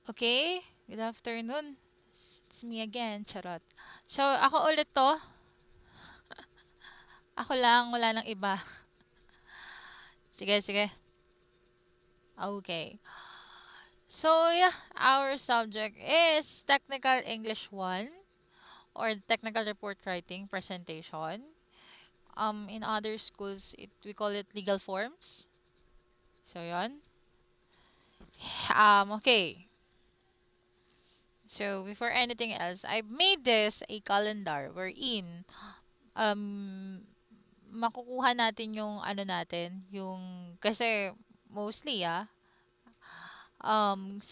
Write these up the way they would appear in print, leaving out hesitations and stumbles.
Okay, good afternoon. It's me again, charot. So, ako ulit to. Ako lang, wala nang iba. Sige, sige. Okay. So, yeah, our subject is Technical English 1 or Technical Report Writing Presentation. In other schools, we call it legal forms. So, yon. Okay. So, before anything else, I've made this a calendar wherein um makukuha natin yung ano natin, yung kasi mostly one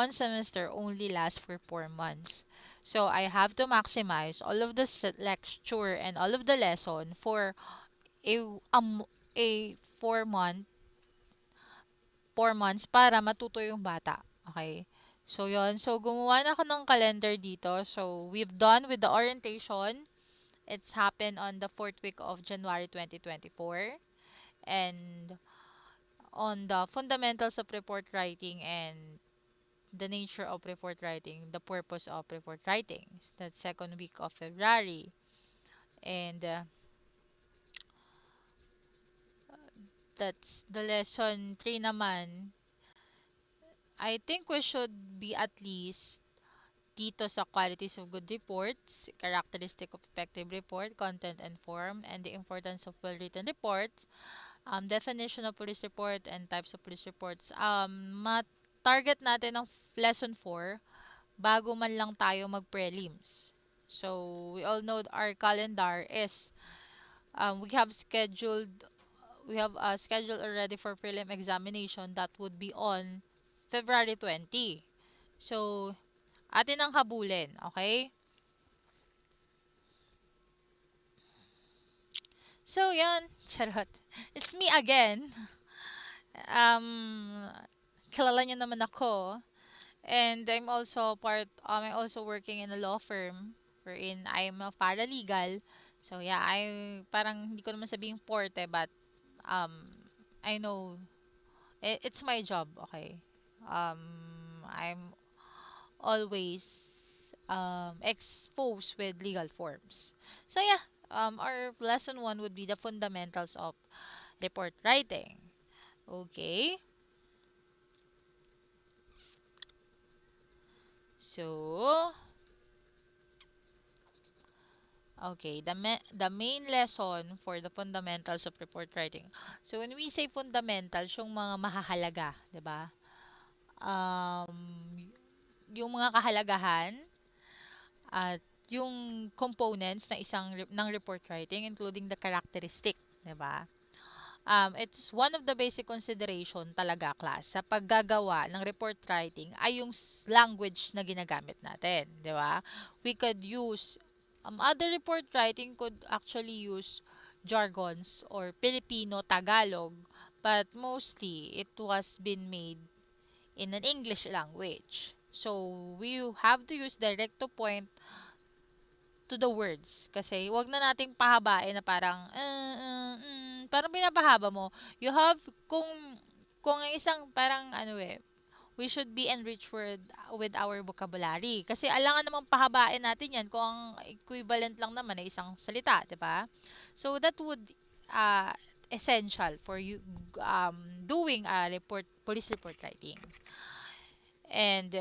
semester only lasts for 4 months. So I have to maximize all of the lecture and all of the lesson for a a 4 months para matuto yung bata. Okay? So yon. So gumawa na ako ng calendar dito. So we've done with the orientation. It's happened on the fourth week of January 2024. And on the fundamentals of report writing and the nature of report writing, the purpose of report writing. That's second week of February. And that's the lesson 3 naman. I think we should be at least dito sa qualities of good reports, characteristic of effective report, content and form, and the importance of well-written reports, definition of police report and types of police reports. Ma-target natin ng lesson 4 bago man lang tayo mag-prelims. So, we all know our calendar is we have scheduled already for prelim examination that would be on February 20. So, atin ang habulin, okay? So, yan. Charot. It's me again. Um, kilala niyo naman ako. And I'm also working in a law firm wherein I'm a paralegal. So, yeah, parang hindi ko naman sabihing porte, but, um, I know, it's my job, okay? I'm always, exposed with legal forms. So, yeah, our lesson 1 would be the fundamentals of report writing. Okay? So, okay, the main lesson for the fundamentals of report writing. So when we say fundamentals, yung mga mahahalaga, 'di ba? Um yung mga kahalagahan at yung components na ng report writing including the characteristic, 'di ba? It's one of the basic consideration talaga class sa paggagawa ng report writing ay yung language na ginagamit natin, di ba? We could use other report writing could actually use jargons or Filipino Tagalog, but mostly it was been made in an English language. So we have to use direct to point to the words. Kasi wag na nating pahabain na parang parang pinapahaba mo. You have kung ang isang parang we should be enriched with our vocabulary. Kasi alangan namang pahabain natin yan kung ang equivalent lang naman ay isang salita, 'di ba? So that would uh, essential for you doing a police report writing. And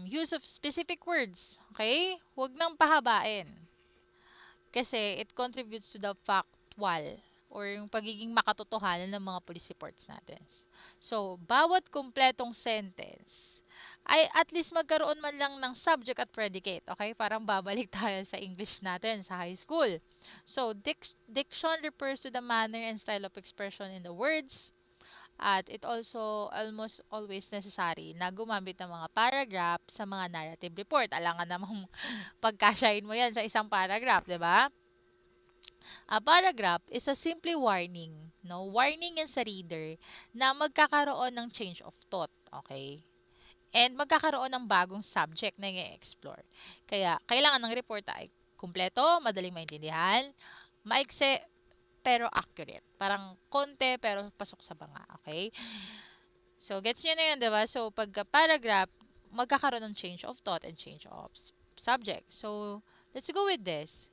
use of specific words. Okay? Huwag nang pahabain. Kasi it contributes to the factual or yung pagiging makatotohanan ng mga police reports natin. So, bawat kumpletong sentence ay at least magkaroon man lang ng subject at predicate. Okay? Parang babalik tayo sa English natin sa high school. So, diction refers to the manner and style of expression in the words. At it also almost always necessary na gumamit ng mga paragraph sa mga narrative report. Alangan namang pagkasyahin mo yan sa isang paragraph, di ba? A paragraph is a simply warning, no? Warning yan sa reader na magkakaroon ng change of thought, okay? And magkakaroon ng bagong subject na i-explore. Kaya, kailangan ng report ay kumpleto, madaling maintindihan, maikse, pero accurate. Parang konti, pero pasok sa banga, okay? So, gets nyo na yun, diba? So, pagka paragraph, magkakaroon ng change of thought and change of subject. So, let's go with this.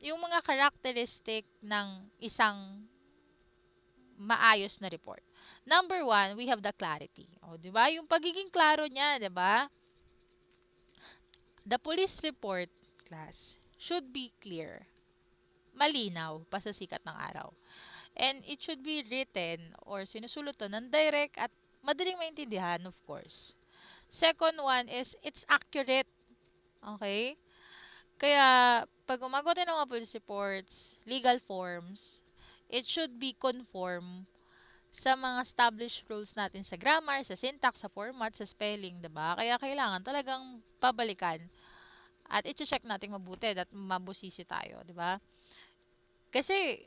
Yung mga characteristic ng isang maayos na report. Number one, we have the clarity. O, di ba? Yung pagiging klaro niya, di ba? The police report, class, should be clear. Malinaw, pa sa sikat ng araw. And it should be written or sinusulat ng direct at madaling maintindihan, of course. Second one is, it's accurate. Okay? Kaya, pag gumagawa tayo ng mga police reports, legal forms, it should be conform sa mga established rules natin sa grammar, sa syntax, sa format, sa spelling, 'di ba? Kaya kailangan talagang pabalikan at i-check natin mabuti at mabusisi tayo, 'di ba? Kasi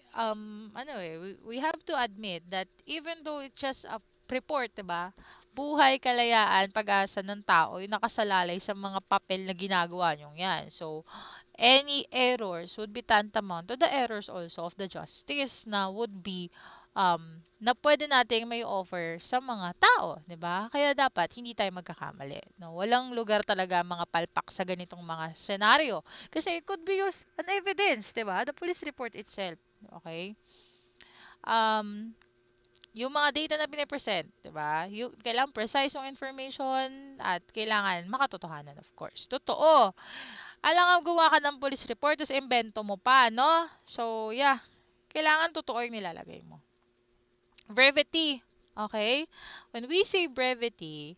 we have to admit that even though it's just a report, 'di ba? Buhay, kalayaan, pag-asa ng tao yung nakasalalay sa mga papel na ginagawa nyo yan. So, any errors would be tantamount to the errors also of the justice na would be na pwede nating may offer sa mga tao, 'di ba? Kaya dapat hindi tayo magkakamali, no? Walang lugar talaga mga palpak sa ganitong mga senaryo kasi it could be used an evidence, 'di ba? The police report itself, okay? Um yung mga data na pinipresent, 'di ba? Yung kailangan precise yung information at kailangan makatotohanan, of course. Totoo. Alangan gumawa ka ng police report, tapos imbento mo pa, no? So, yeah. Kailangan totoo yung nilalagay mo. Brevity. Okay? When we say brevity,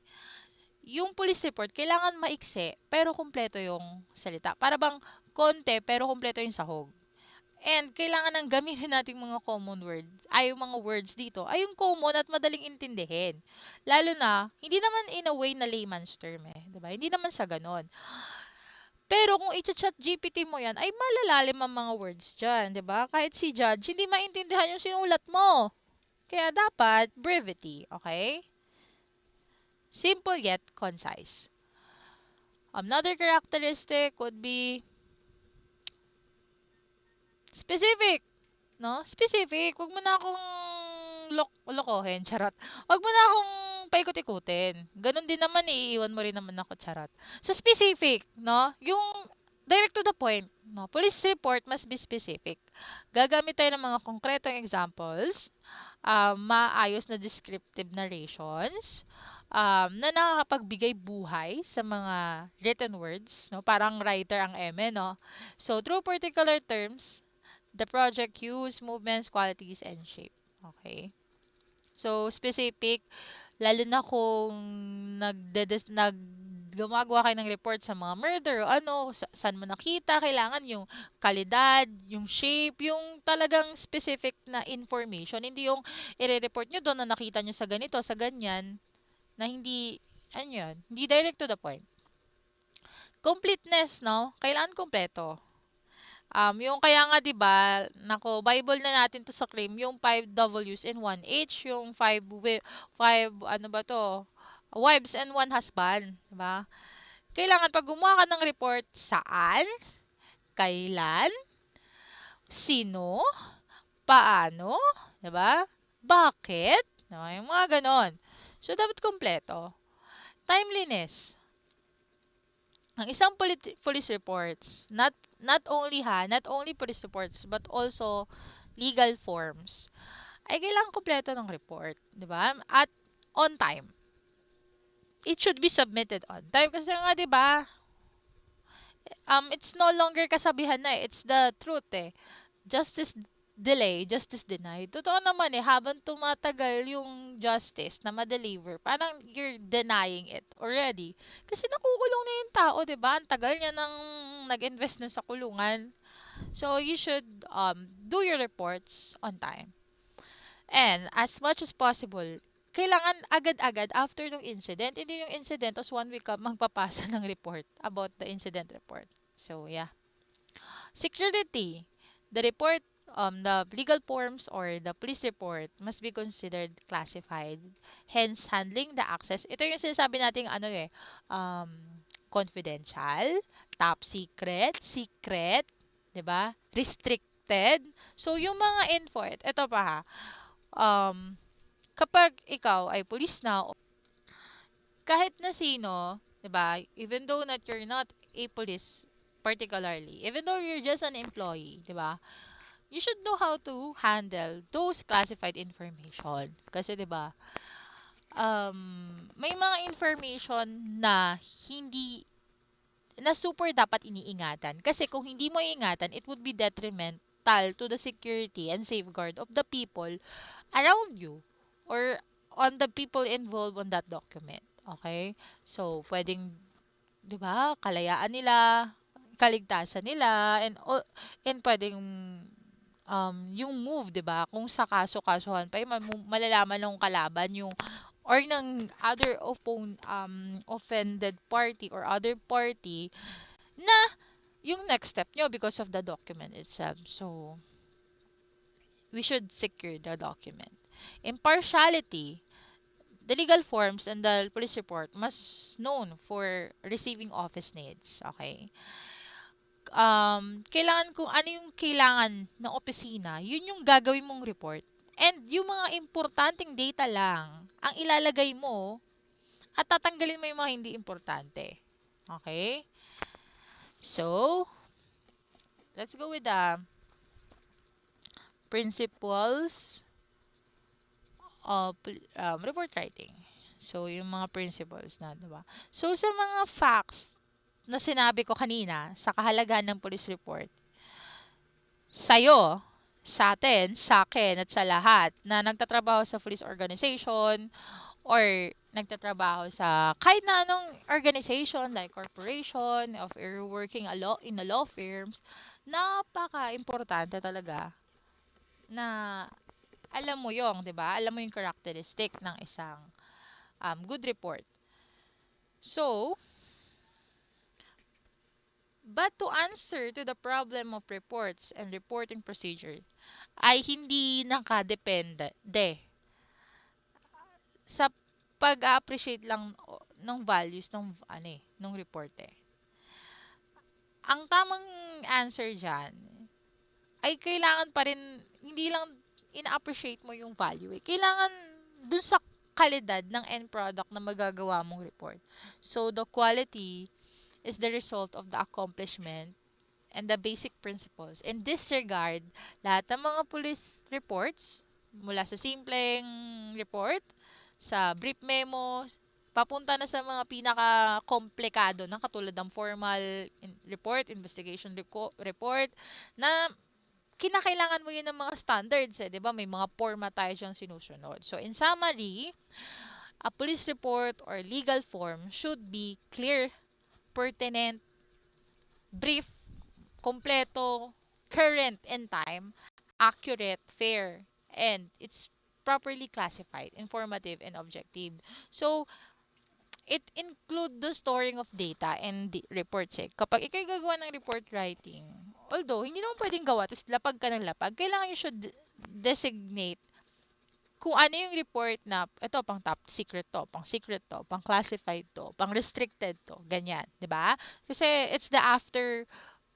yung police report, kailangan maiksi, pero kumpleto yung salita. Para bang konti, pero kumpleto yung sahog. And kailangan ng gamitin nating mga common words, ay yung mga words dito, ay yung common at madaling intindihin. Lalo na, hindi naman in a way na layman's term eh. Diba? Hindi naman sa ganon. Pero kung i-chat GPT mo yan, ay malalalim ang mga words dyan, 'di ba? Kahit si judge, hindi maintindihan yung sinulat mo. Kaya dapat, brevity, okay? Simple yet concise. Another characteristic would be specific, no? Specific. Huwag mo na akong lokohin, charot. Huwag mo na akong paikot-ikutin. Ganon din naman, iiwan mo rin naman ako, charot. So, specific, no? Yung direct to the point, no? Police report must be specific. Gagamit tayo ng mga konkretong examples, maayos na descriptive narrations, na nakakapagbigay buhay sa mga written words, no? Parang writer ang eme, no? So, through particular terms, the project use, movements, qualities, and shape. Okay? So, specific, lalo na kung gumagawa kayo ng report sa mga murder o ano, saan mo nakita, kailangan yung kalidad, yung shape, yung talagang specific na information. Hindi yung i-report nyo doon na nakita nyo sa ganito, sa ganyan, na hindi, ano yun, hindi direct to the point. Completeness, no? Kailangan kompleto. Yung kaya nga 'di ba, nako, Bible na natin 'to sa claim, yung 5 W's and 1 H, yung 5 ano ba 'to? Wives and 1 husband, 'di ba? Kailangan pag gumawa ka ng report, saan, kailan, sino, paano, 'di ba? Bakit? No, yung mga ganon. So dapat kompleto. Timeliness. Ang isang police reports, not only police reports, but also legal forms, ay kailangan kompleto ng report, di ba? At on time. It should be submitted on time. Kasi nga, di ba, it's no longer kasabihan na eh. It's the truth eh. Justice delay, justice denied. Totoo naman eh, habang tumatagal yung justice na ma-deliver, parang you're denying it already. Kasi nakukulong na yung tao, di ba? Ang tagal niya nang nag-invest nun sa kulungan. So, you should do your reports on time. And, as much as possible, kailangan agad-agad after ng incident, hindi yung incident, tapos 1 week ka magpapasa ng report about the incident report. So, yeah. Security. The legal forms or the police report must be considered classified. Hence, handling the access. Ito yung sinasabi nating confidential, top secret, secret, 'di ba? Restricted. So, yung mga info, ito pa ha, um, Kapag ikaw ay pulis na, kahit na sino, 'di ba? Even though that you're not a police particularly, even though you're just an employee, 'di ba? You should know how to handle those classified information. Kasi 'di ba, may mga information na hindi na super dapat iniingatan. Kasi kung hindi mo iingatan, it would be detrimental to the security and safeguard of the people around you or on the people involved on that document. Okay? So, pwedeng, 'di ba, kalayaan nila, kaligtasan nila, and pwedeng yung move, 'di ba? Kung sa kaso-kasuhan pa, malalaman ng kalaban yung or ng other offended party or other party na yung next step nyo because of the document itself. So, we should secure the document. Impartiality. The legal forms and the police report must known for receiving office needs. Okay? Kailangan kung ano yung kailangan ng opisina, yun yung gagawin mong report. And yung mga importanteng data lang ang ilalagay mo at tatanggalin mo yung mga hindi importante. Okay? So, let's go with the principles of report writing. So, yung mga principles na, diba? So, sa mga facts na sinabi ko kanina sa kahalagahan ng police report, sa'yo, sa atin, sa akin, at sa lahat na nagtatrabaho sa police organization or nagtatrabaho sa kahit na anong organization like corporation of you're working in a law firms, napaka-importante talaga na alam mo yung, 'di ba? Alam mo yung characteristic ng isang good report. So, but to answer to the problem of reports and reporting procedure ay hindi nakadepende sa pag-appreciate lang ng values ng report eh. Ang tamang answer diyan ay kailangan pa rin hindi lang ina-appreciate mo yung value eh. Kailangan dun sa kalidad ng end product na magagawa mong report. So, the quality is the result of the accomplishment and the basic principles. In this regard, lahat ng mga police reports, mula sa simpleng report, sa brief memo, papunta na sa mga pinaka-komplikado na katulad ng formal report, investigation report, na kinakailangan mo yun ng mga standards eh, 'di ba? May mga format tayo siyang sinusunod. So, in summary, a police report or legal form should be clear, pertinent, brief, kompleto, current in time, accurate, fair, and it's properly classified, informative, and objective. So, it include the storing of data and reports eh. Kapag ikay gagawa ng report writing, although, hindi naman pwedeng gawa, tapos lapag ka ng lapag, kailangan you should designate kung ano yung report na, ito, pang top secret to, pang secret to, pang classified to, pang restricted to, ganyan, di ba? Kasi it's the after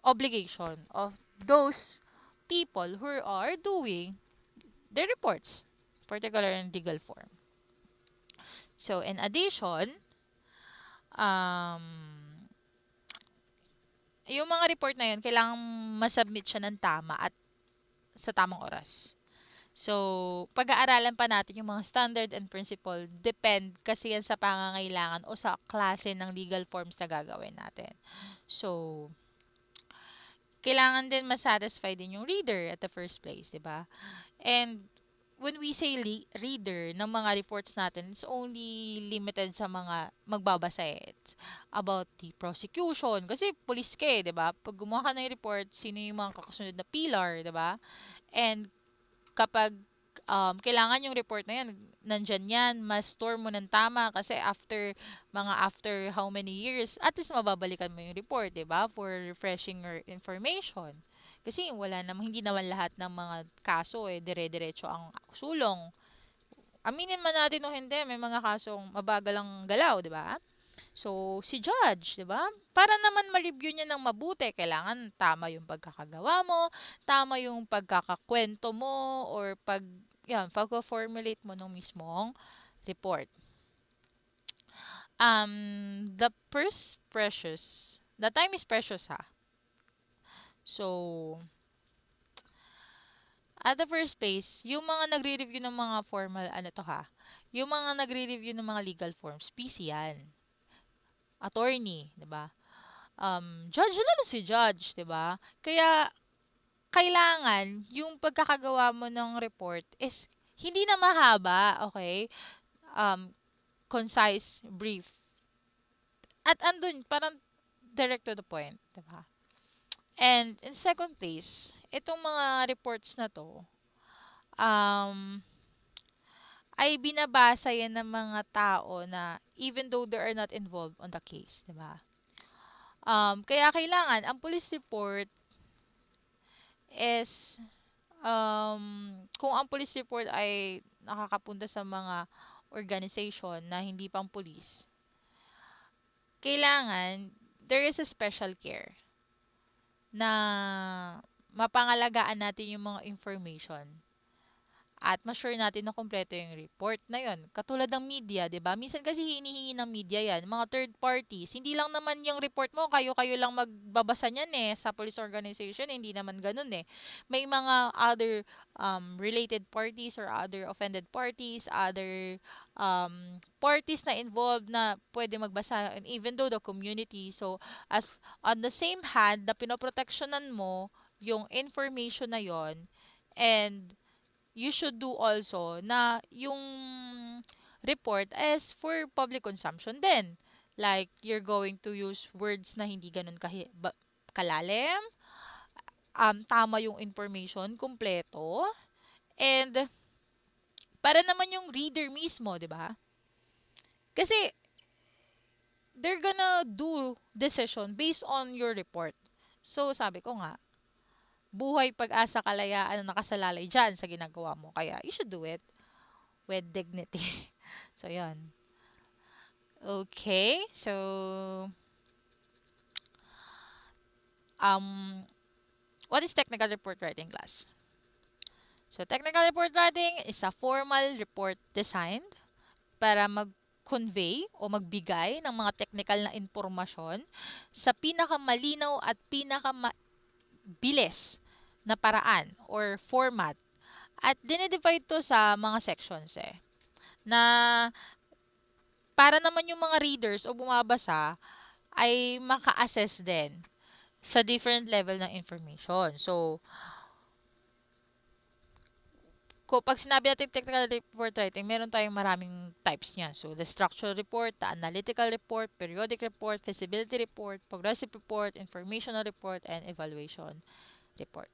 obligation of those people who are doing the reports, particular in legal form. So, in addition, um, yung mga report na yun, kailangan masubmit siya ng tama at sa tamang oras. So, pag-aaralan pa natin yung mga standard and principle, depend kasi yan sa pangangailangan o sa klase ng legal forms na gagawin natin. So, kailangan din masatisfy din yung reader at the first place, di ba? And, when we say reader ng mga reports natin, it's only limited sa mga magbabasa eh. It's about the prosecution. Kasi police ka eh, di ba? Pag gumawa ka ng report, sino yung mga kakasunod na pillar, di ba? And kapag kailangan yung report na yan, nandyan yan, ma-store mo ng tama kasi after how many years, at least mababalikan mo yung report, di ba? For refreshing your information. Kasi hindi naman lahat ng mga kaso eh, dire-diretso ang sulong. Aminin man natin o hindi, may mga kasong mabagal ang galaw, di ba? So, si judge, 'di ba? Para naman ma-review niya ng mabuti, kailangan tama yung pagkakagawa mo, tama yung pagkakakwento mo or yan, pag-formulate mo ng mismong report. The time is precious, ha. So, at the first place, yung mga nagre-review ng mga formal, ano to ha, yung mga nagre-review ng mga legal forms, PC yan. Attorney, di ba? Judge, lalo si judge, di ba? Kaya, kailangan, yung pagkakagawa mo ng report is, hindi na mahaba, okay? Concise, brief. At andun, parang direct to the point, di ba? And in second place, itong mga reports na to, um, ay binabasa yan ng mga tao na even though they are not involved on the case, di ba? Kaya kailangan, ang police report is, kung ang police report ay nakakapunta sa mga organization na hindi pang police, kailangan, there is a special care na mapangalagaan natin yung mga information at ma-sure natin na kumpleto yung report na yon. Katulad ng media, 'di ba? Minsan kasi hinihingi ng media 'yan, mga third parties. Hindi lang naman yung report mo, kayo-kayo lang magbabasa niyan sa police organization, hindi naman ganoon May mga other related parties or other offended parties, other parties na involved na pwede magbasa, and even though the community. So, as on the same hand, na pinoproteksyonan mo yung information na yon, and you should do also na yung report is for public consumption din. Like, you're going to use words na hindi ganun kalalim, tama yung information, kumpleto, and para naman yung reader mismo, di ba? Kasi, they're gonna do decision based on your report. So, sabi ko nga, buhay, pag-asa, kalayaan ang nakasalalay dyan sa ginagawa mo. Kaya, you should do it with dignity. So, yan. Okay. So, what is technical report writing, class? So, technical report writing is a formal report designed para mag-convey o magbigay ng mga technical na impormasyon sa pinakamalinaw at pinakamabilis na paraan or format. At dinidivide to sa mga sections na para naman yung mga readers o bumabasa ay maka-assess din sa different level ng information. So, pag sinabi natin technical report writing, meron tayong maraming types niya. So, the structural report, the analytical report, periodic report, feasibility report, progressive report, informational report, and evaluation report.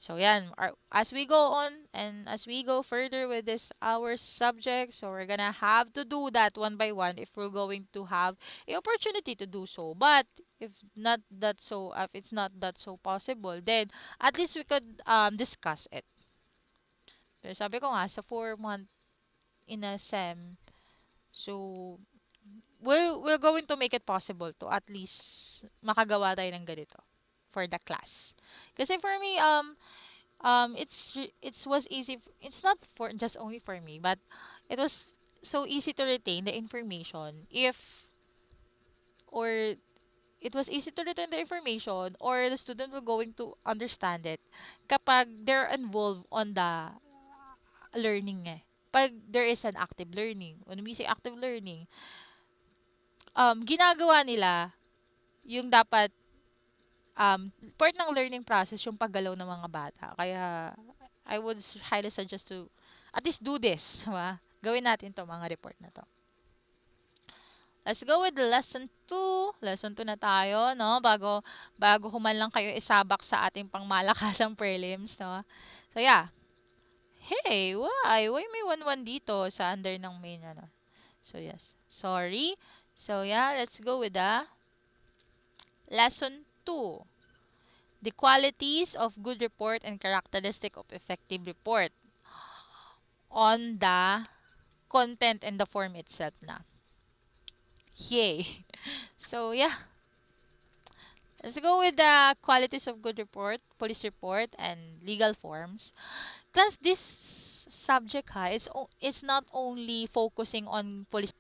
So, yan. As we go on and as we go further with this our subject, so we're gonna have to do that one by one if we're going to have a opportunity to do so. But if it's not that so possible, then at least we could discuss it. Pero sabi ko nga, sa 4 month in a SEM, so we're going to make it possible to at least makagawa tayo ng ganito for the class. Kasi for me, it was easy. It's not for just only for me, but it was so easy to retain the information or it was easy to retain the information, or the student will going to understand it kapag they're involved on the learning Pag there is an active learning. When we say active learning, ginagawa nila yung dapat part ng learning process yung paggalaw ng mga bata. Kaya, I would highly suggest to at least do this. Diba? Gawin natin to mga report na to. Let's go with the lesson 2. Lesson 2 na tayo, no? Bago human lang kayo isabak sa ating pangmalakasang prelims, no? So, yeah. Hey, why? Why may 1-1 dito sa under ng main, ano? So, yes. Sorry. So, yeah, let's go with the lesson 2. The qualities of good report and characteristic of effective report on the content and the form itself na. Yay! So, yeah. Let's go with the qualities of good report, police report, and legal forms. Class, this subject ha, it's not only focusing on police.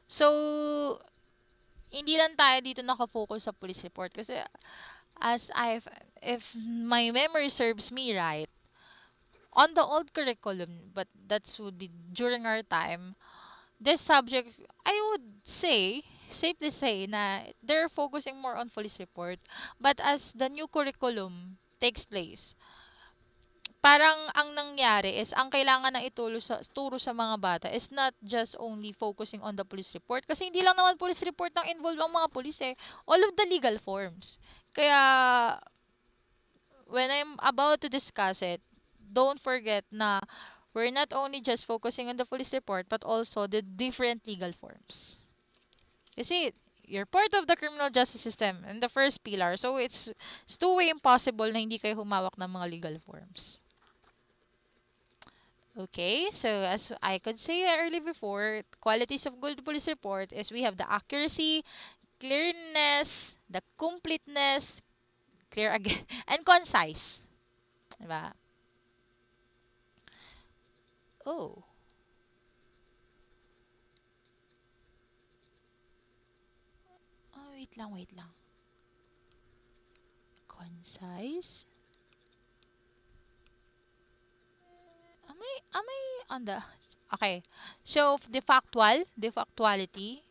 So, hindi lang tayo dito nakafocus sa police report kasi as I've if my memory serves me right, on the old curriculum, but that would be during our time, this subject, I would say, safely say na they're focusing more on police report. But as the new curriculum takes place, parang ang nangyari is ang kailangan na turo sa mga bata is not just only focusing on the police report. Kasi hindi lang naman police report ang involved ang mga police eh. All of the legal forms. Kaya, when I'm about to discuss it, don't forget na we're not only just focusing on the police report, but also the different legal forms. You see, you're part of the criminal justice system in the first pillar, so it's two-way impossible na hindi kayo humawak ng mga legal forms. Okay, so as I could say earlier before, qualities of good police report is we have the accuracy, clearness, the completeness, clear again, and concise. Diba? Oh. Oh, wait lang, wait lang. Concise? Am I on the... Okay. So, the factuality,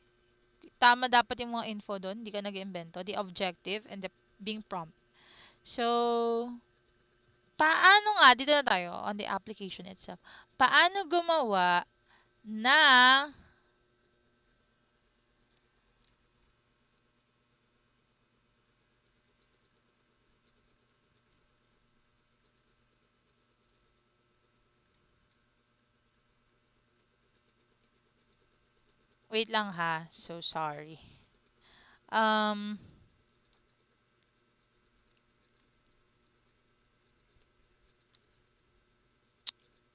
tama dapat yung mga info doon, hindi ka nag-iimbento. The objective and the being prompt. So, paano nga, dito na tayo, on the application itself. Paano gumawa na wait lang ha, so sorry. Um,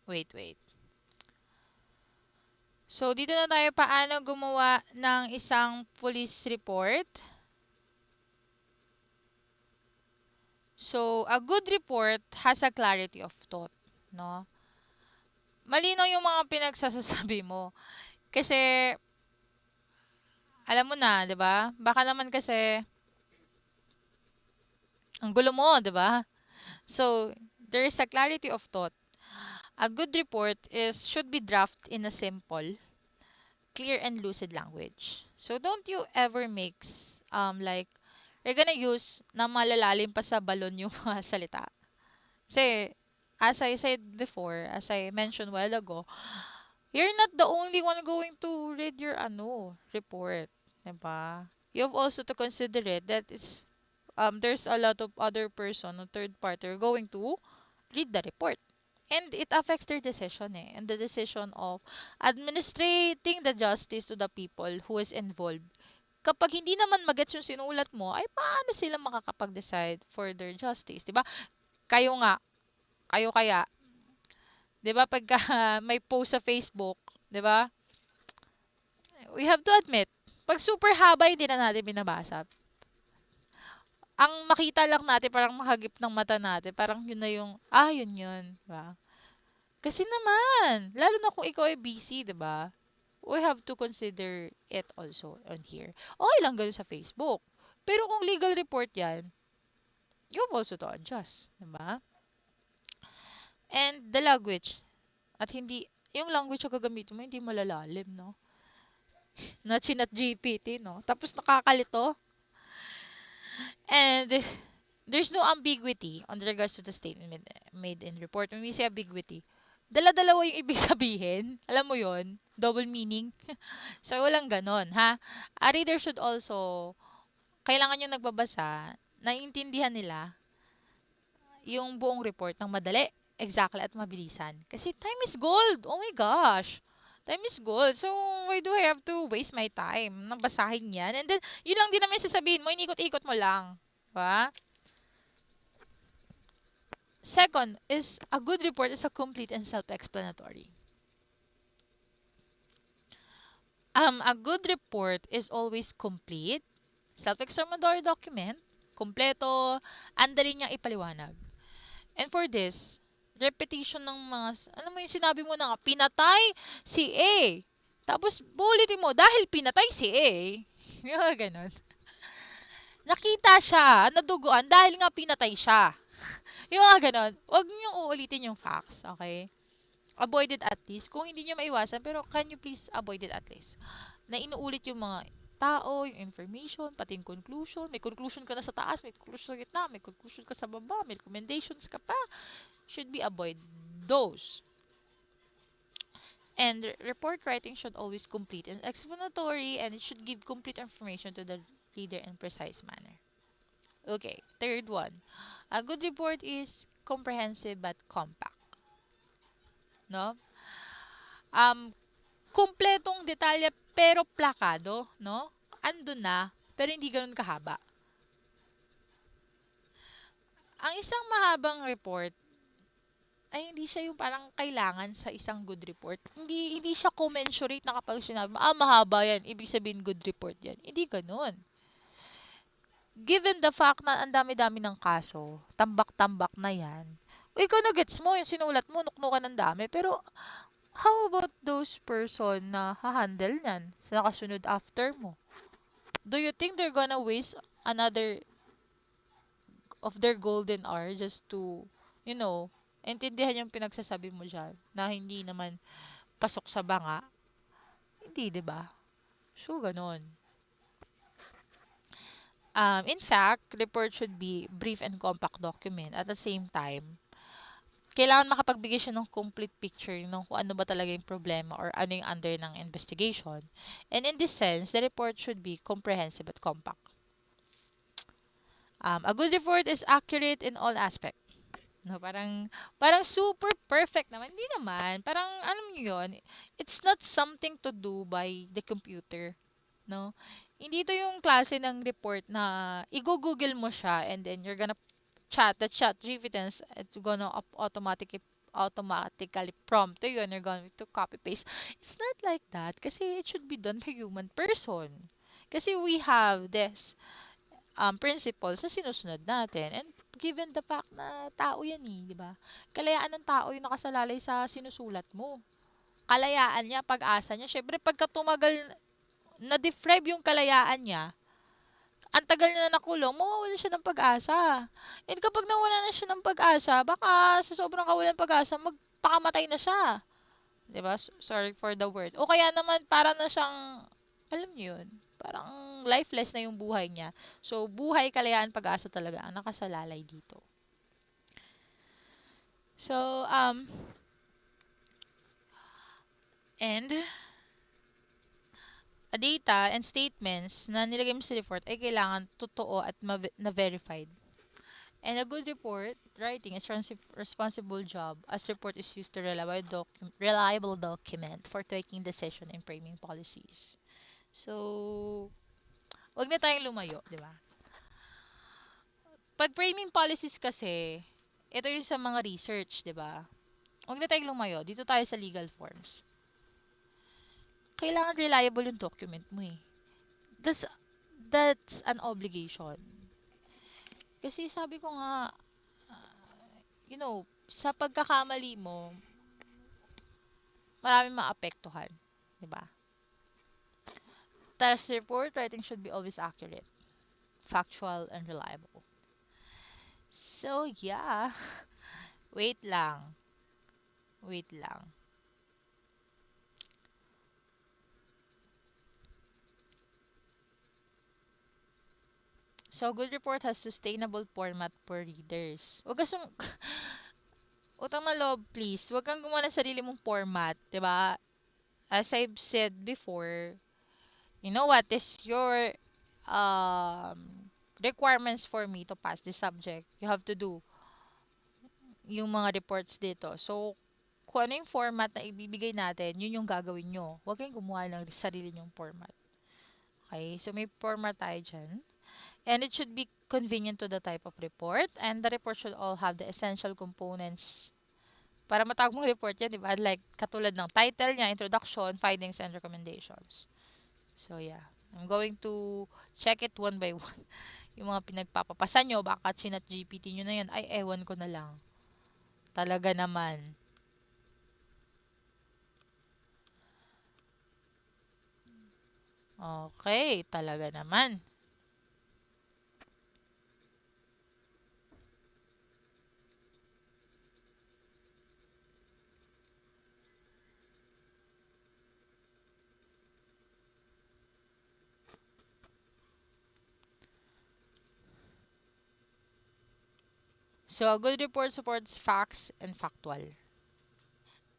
wait. So, dito na tayo paano gumawa ng isang police report. So, a good report has a clarity of thought, no? Malinaw yung mga pinagsasasabi mo. Kasi, alam mo na, 'di ba? Baka naman kasi ang gulo mo, 'di ba? So, there is a clarity of thought. A good report should be drafted in a simple, clear and lucid language. So, don't you ever mix like you're gonna use na malalalim pa sa balon yung mga salita. Kasi, as I said before, as I mentioned a while ago, you're not the only one going to read your report, 'di ba? You have also to consider it that there's a lot of other person or third party are going to read the report. And it affects their decision and the decision of administrating the justice to the people who is involved. Kapag hindi naman magets yung sinulat mo, ay paano sila makakapag-decide for their justice, 'di ba? Kayo nga, kayo kaya, 'di ba pagka may post sa Facebook, 'di ba? We have to admit, pag super haba hindi na natin binabasa. Ang makita lang natin parang mahagip ng mata natin, parang yun na yung yun, 'di ba? Kasi naman, lalo na kung ikaw ay busy, 'di ba? We have to consider it also on here. Okay lang gawin sa Facebook. Pero kung legal report 'yan, you have also to adjust, 'di ba? And the language. At hindi, yung language na gagamitin mo, hindi malalalim, no? Na chinat GPT, no? Tapos nakakalito. And there's no ambiguity on regards to the statement made in report. When we say ambiguity, dala-dalawa yung ibig sabihin. Alam mo yon, double meaning. So, walang ganon, ha? A reader should also, kailangan yung nagbabasa, naiintindihan nila yung buong report ng madali, exactly at mabilisan. Kasi time is gold. Oh my gosh. Time is gold. So, why do I have to waste my time na basahin yan? And then, yun lang din naman sasabihin mo, inikot-ikot mo lang. Diba? Second is, a good report is a complete and self-explanatory. A good report is always complete, self-explanatory document, kompleto, andali niyang ipaliwanag. And for this, repetition ng mga, ano mo yung sinabi mo na nga, pinatay si A. Tapos, bulitin mo, dahil pinatay si A. Yung mga ganon. Nakita siya, naduguan, dahil nga pinatay siya. Yung mga ganon. Huwag niyo uulitin yung facts, okay? Avoid it at least. Kung hindi niyo maiwasan, pero can you please avoid it at least? Na inuulit yung mga tao, yung information, pati yung conclusion. May conclusion ka na sa taas, may conclusion sa gitna, may conclusion ka sa baba, may recommendations ka pa. Should be avoid those. And report writing should always complete and explanatory, and it should give complete information to the reader in precise manner. Okay, third one. A good report is comprehensive but compact. No? Um, Kumpletong detalye pero plakado, no? Andun na, pero hindi ganoon kahaba. Ang isang mahabang report ay hindi siya yung parang kailangan sa isang good report. Hindi siya commensurate na kapag sinabi mo, mahaba yan, ibig sabihin good report yan. Hindi ganoon. Given the fact na ang dami-dami ng kaso, tambak-tambak na yan, ikaw na gets mo, yung sinulat mo, nuknukan ng dami, pero how about those person na ha-handle nyan sa nakasunod after mo? Do you think they're gonna waste another of their golden hour just to, intindihan yung pinagsasabi mo dyan na hindi naman pasok sa banga? Hindi, di ba? So, ganon. In fact, report should be brief and compact document. At the same time, kailangan makapagbigay siya ng complete picture ng kung ano ba talaga yung problema or ano yung under ng investigation. And in this sense, the report should be comprehensive at compact. A good report is accurate in all aspects. No, parang super perfect naman. Hindi naman. Parang, alam niyo yun, it's not something to do by the computer. No? Hindi ito yung klase ng report na i-google mo siya and then you're gonna the chat GPT, and it's gonna automatically prompt to you and you're going to copy paste. It's not like that kasi it should be done by human person. Kasi we have this principles na sinusunod natin. And given the fact na tao yan di ba? Kalayaan ng tao yung nakasalalay sa sinusulat mo. Kalayaan niya, pag-asa niya. Syempre, pagka tumagal, na-deprive yung kalayaan niya, ang tagal na nakulong, mawawala siya ng pag-asa. And kapag nawala na siya ng pag-asa, baka sa sobrang kawalan ng pag-asa, magpakamatay na siya. Diba? Sorry for the word. O kaya naman, para na siyang, alam niyo yun, parang lifeless na yung buhay niya. So, buhay, kalayaan, pag-asa talaga ang nakasalalay dito. So, and data and statements na nilagay mo sa report ay kailangan totoo at na-verified. And a good report writing is responsible job as report is used to reliable document for taking decision and framing policies. So, wag na tayong lumayo, di ba? Pag framing policies kasi, ito yung sa mga research, di ba? Wag na tayong lumayo. Dito tayo sa legal forms. Kailangan reliable yung document mo eh. That's an obligation. Kasi sabi ko nga, sa pagkakamali mo, maraming maapektuhan. Diba? Test report writing should be always accurate, factual, and reliable. So, yeah. Wait lang. So, good report has sustainable format for readers. Huwag kasong, utang na loob, please. Huwag kang gumawa ng sarili mong format, diba? As I've said before, you know what is your requirements for me to pass this subject? You have to do yung mga reports dito. So, kung ano yung format na ibibigay natin, yun yung gagawin nyo. Huwag kayong gumawa ng sarili nyong format. Okay? So, may format tayo dyan. And it should be convenient to the type of report. And the report should all have the essential components para matawag mong report yan, di ba? Like, katulad ng title niya, introduction, findings, and recommendations. So, yeah. I'm going to check it one by one. Yung mga pinagpapapasan nyo, baka chinat GPT nyo na yan, ay, ewan ko na lang. Talaga naman. Okay, talaga naman. So, a good report supports facts and factual.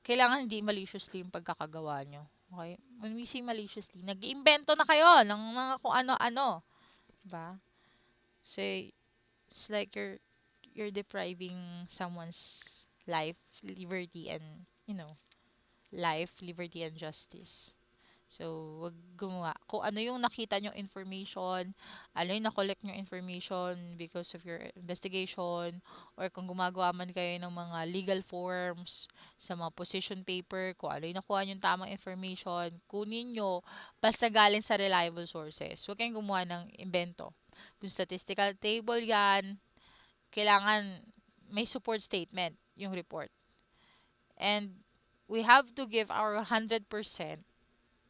Kailangan hindi maliciously yung pagkakagawa nyo. Okay? When we say maliciously, nag-iimbento na kayo ng mga kung ano-ano. Diba? So, it's like you're depriving someone's life, liberty, and, you know, life, liberty, and justice. So, wag gumawa. Kung ano yung nakita nyo information, ano yung na-collect nyo information because of your investigation, or kung gumagawa man kayo ng mga legal forms, sa mga position paper, kung ano yung nakuha nyo tamang information, kunin nyo, basta galing sa reliable sources. Huwag kayong gumawa ng invento. Kung statistical table yan, kailangan may support statement yung report. And we have to give our 100%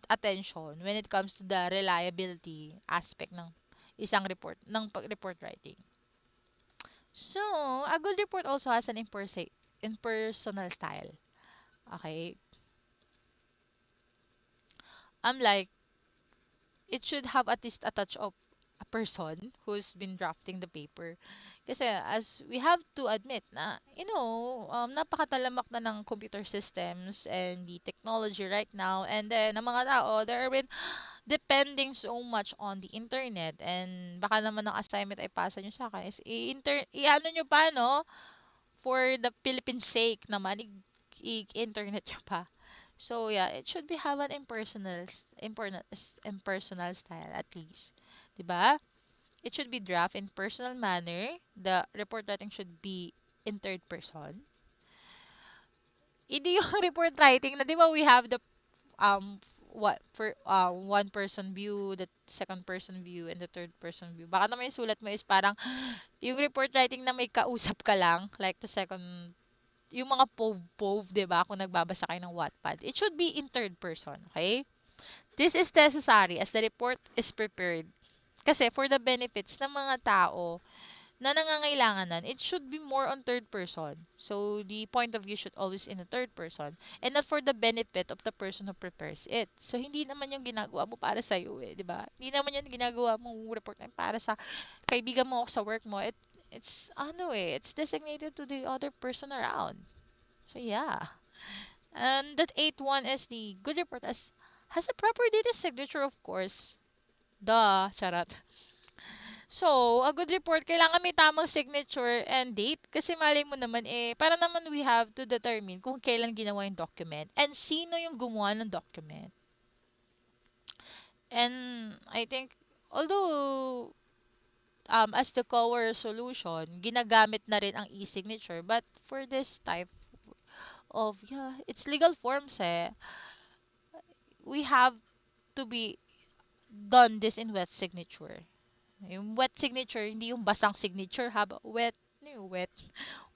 attention when it comes to the reliability aspect ng isang report, ng report writing. So, a good report also has an impersonal style. Okay? Like, it should have at least a touch of a person who's been drafting the paper. Kasi as we have to admit na, napakatalamak na ng computer systems and the technology right now. And then, ang mga tao, there have been depending so much on the internet. And baka naman ang assignment ay pasa nyo sa akin is i-ano nyo pa, no? For the Philippine sake naman, i-internet nyo pa. So yeah, it should be have an impersonal style at least. 'Di ba? It should be draft in personal manner. The report writing should be in third person. Hindi yung report writing na 'di ba we have the what for one person view, the second person view, and the third person view. Baka naman yung sulat mo is parang yung report writing na may kausap ka lang, like the second yung mga pove, 'di ba? Kung nagbabasa kayo ng Wattpad, it should be in third person, okay? This is necessary as the report is prepared. Kasi for the benefits ng mga tao na nangangailangan nun, it should be more on third person. So, the point of view should always in the third person and not for the benefit of the person who prepares it. So, hindi naman yung ginagawa mo para sa iyo di ba? Hindi naman yung ginagawa mong report na para sa kaibigan mo o sa work mo. It's designated to the other person around. So, yeah. And that eighth one is the good report has a proper data signature, of course. Duh, charot. So, a good report, kailangan may tamang signature and date. Kasi malay mo naman, para naman we have to determine kung kailan ginawa yung document and sino yung gumawa ng document. And I think, although, as the core solution, ginagamit na rin ang e-signature. But for this type of, yeah, it's legal forms we have to be done this in wet signature. Yung wet signature, hindi yung basang signature ha, but wet, ano yung wet?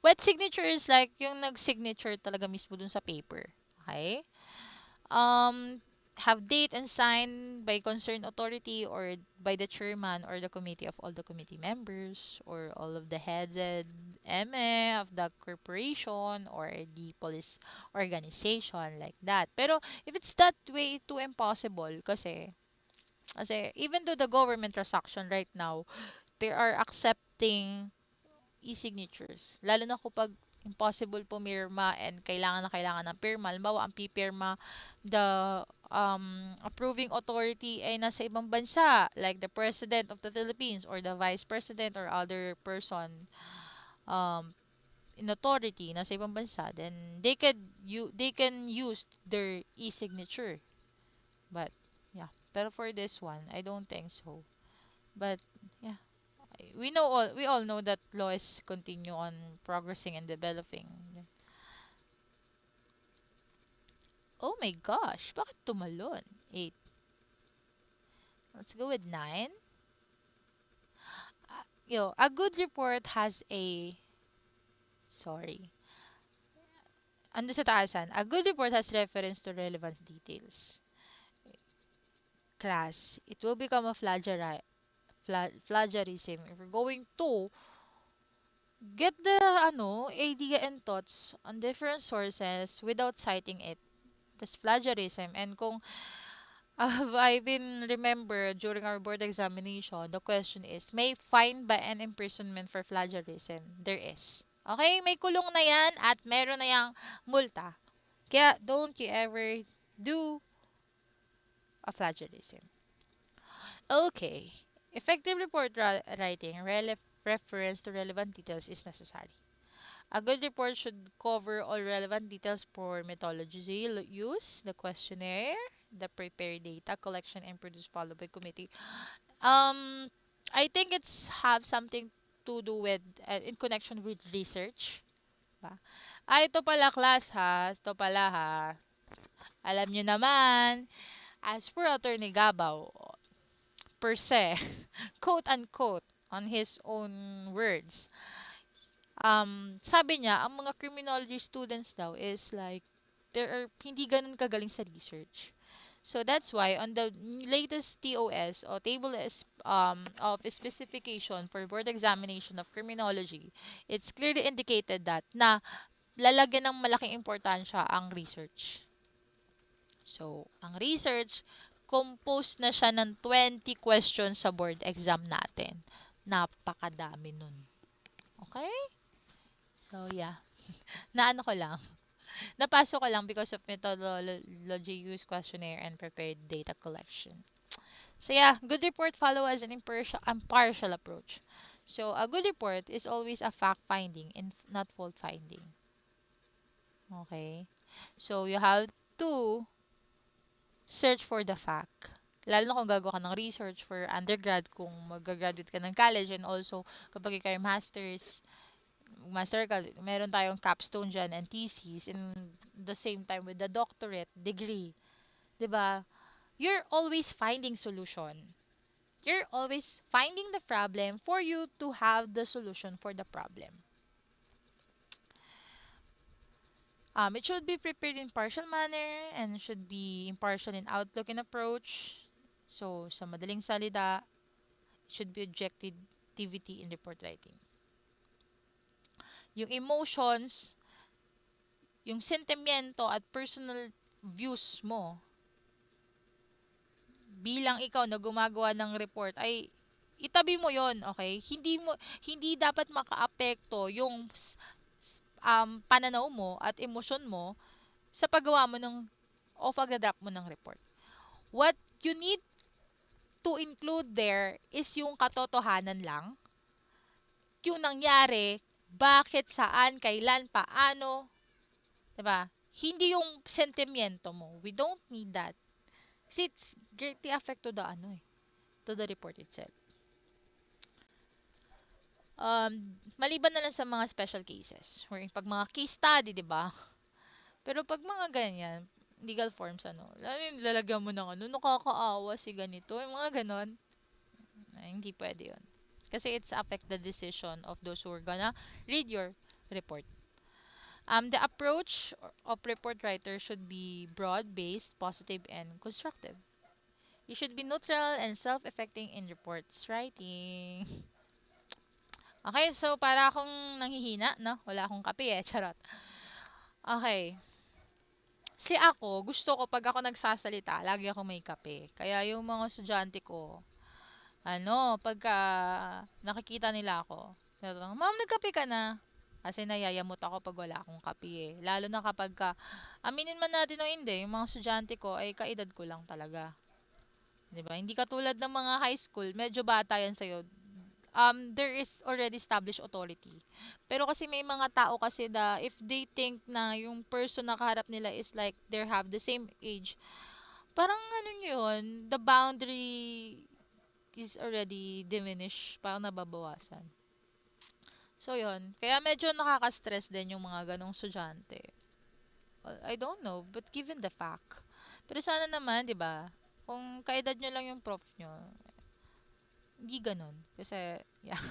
Wet signature is like yung nag-signature talaga mismo dun sa paper. Okay? Um, have date and signed by concerned authority or by the chairman or the committee of all the committee members or all of the heads and ME of the corporation or the police organization like that. Pero if it's that way, too impossible kasi even though the government transaction right now, they are accepting e-signatures. Lalo na kapag impossible pumirma and kailangan ng pirma. Halimbawa, ang pipirma, the approving authority ay nasa ibang bansa, like the President of the Philippines or the Vice President or other person um, in authority nasa ibang bansa, then they can use their e-signature. But, yeah. Pero for this one, I don't think so. But, yeah. We all know that laws continue on progressing and developing. Oh my gosh, bakit tumalon? 8. Let's go with 9. A good report has a sorry. Ando sa taasan, a good report has reference to relevant details. Class, it will become a plagiarism if we're going to get the idea and thoughts on different sources without citing it. That's plagiarism. And kung I've been remember during our board examination, the question is, may fine ba an imprisonment for plagiarism? There is. Okay? May kulong na yan at meron na yang multa. Kaya don't you ever do a plagiarism. Okay. Effective report writing, reference to relevant details is necessary. A good report should cover all relevant details for methodology use, the questionnaire, the prepared data collection and produce followed by committee. Um, I think it's have something to do with in connection with research. Ba? Ito pala class ha, ito pala ha. Alam nyo naman, as per Attorney Gabaw, per se, quote unquote, on his own words, sabi niya, ang mga criminology students daw is like, hindi ganun kagaling sa research. So that's why on the latest TOS or table of specification for board examination of criminology, it's clearly indicated that na lalagyan ng malaking importansya ang research. So, ang research, composed na siya ng 20 questions sa board exam natin. Napakadami nun. Okay? So, yeah. Naano ko lang. Napasok ko lang because of methodology use, questionnaire, and prepared data collection. So, yeah. Good report follow as an impartial approach. So, a good report is always a fact-finding and not fault-finding. Okay? So, you have to search for the fact. Lalo na kung gagawa ka ng research for undergrad, kung mag-graduate ka ng college, and also kapag ikaw yung master ka, meron tayong capstone dyan and thesis, and the same time with the doctorate degree. 'Di ba? You're always finding solution. You're always finding the problem for you to have the solution for the problem. It should be prepared in partial manner and should be impartial in outlook and approach. So, sa madaling salita, should be objectivity in report writing. Yung emotions, yung sentimiento at personal views mo bilang ikaw na gumagawa ng report ay itabi mo yon, okay? Hindi dapat makaapekto yung pananaw mo at emosyon mo sa paggawa mo ng o pag-adapt mo ng report. What you need to include there is yung katotohanan lang, yung nangyari, bakit, saan, kailan, paano, 'di ba? Hindi yung sentimiento mo. We don't need that. Kasi it's greatly affect to the report itself. Maliban na lang sa mga special cases, wherein pag mga case study, 'di ba? Pero pag mga ganyan, legal forms lalagyan mo ng nakakaawa si ganito, yung mga ganon, hindi pwede 'yon. Kasi it's affect the decision of those who are gonna read your report. The approach of report writer should be broad-based, positive, and constructive. You should be neutral and self-effecting in reports writing. Okay, so para akong nanghihina, no? Wala akong kape eh, charot. Okay. Ako, gusto ko pag ako nagsasalita, lagi ako may kape. Kaya yung mga estudyante ko, pagka nakikita nila ako, Ma'am, nagkape ka na? Kasi nayayamot ako pag wala akong kape eh. Lalo na kapag aminin man natin o hindi, yung mga estudyante ko ay kaedad ko lang talaga. 'Di ba? Hindi katulad ng mga high school, medyo bata yan sa'yo. There is already established authority. Pero kasi may mga tao kasi if they think na yung person na kaharap nila is like they have the same age, parang yun, the boundary is already diminished, parang nababawasan. So, yun. Kaya medyo nakaka-stress din yung mga ganong estudyante. Well, I don't know, but given the fact. Pero sana naman, di ba, kung kaedad nyo lang yung prof nyo, hindi ganon. Kasi, yeah,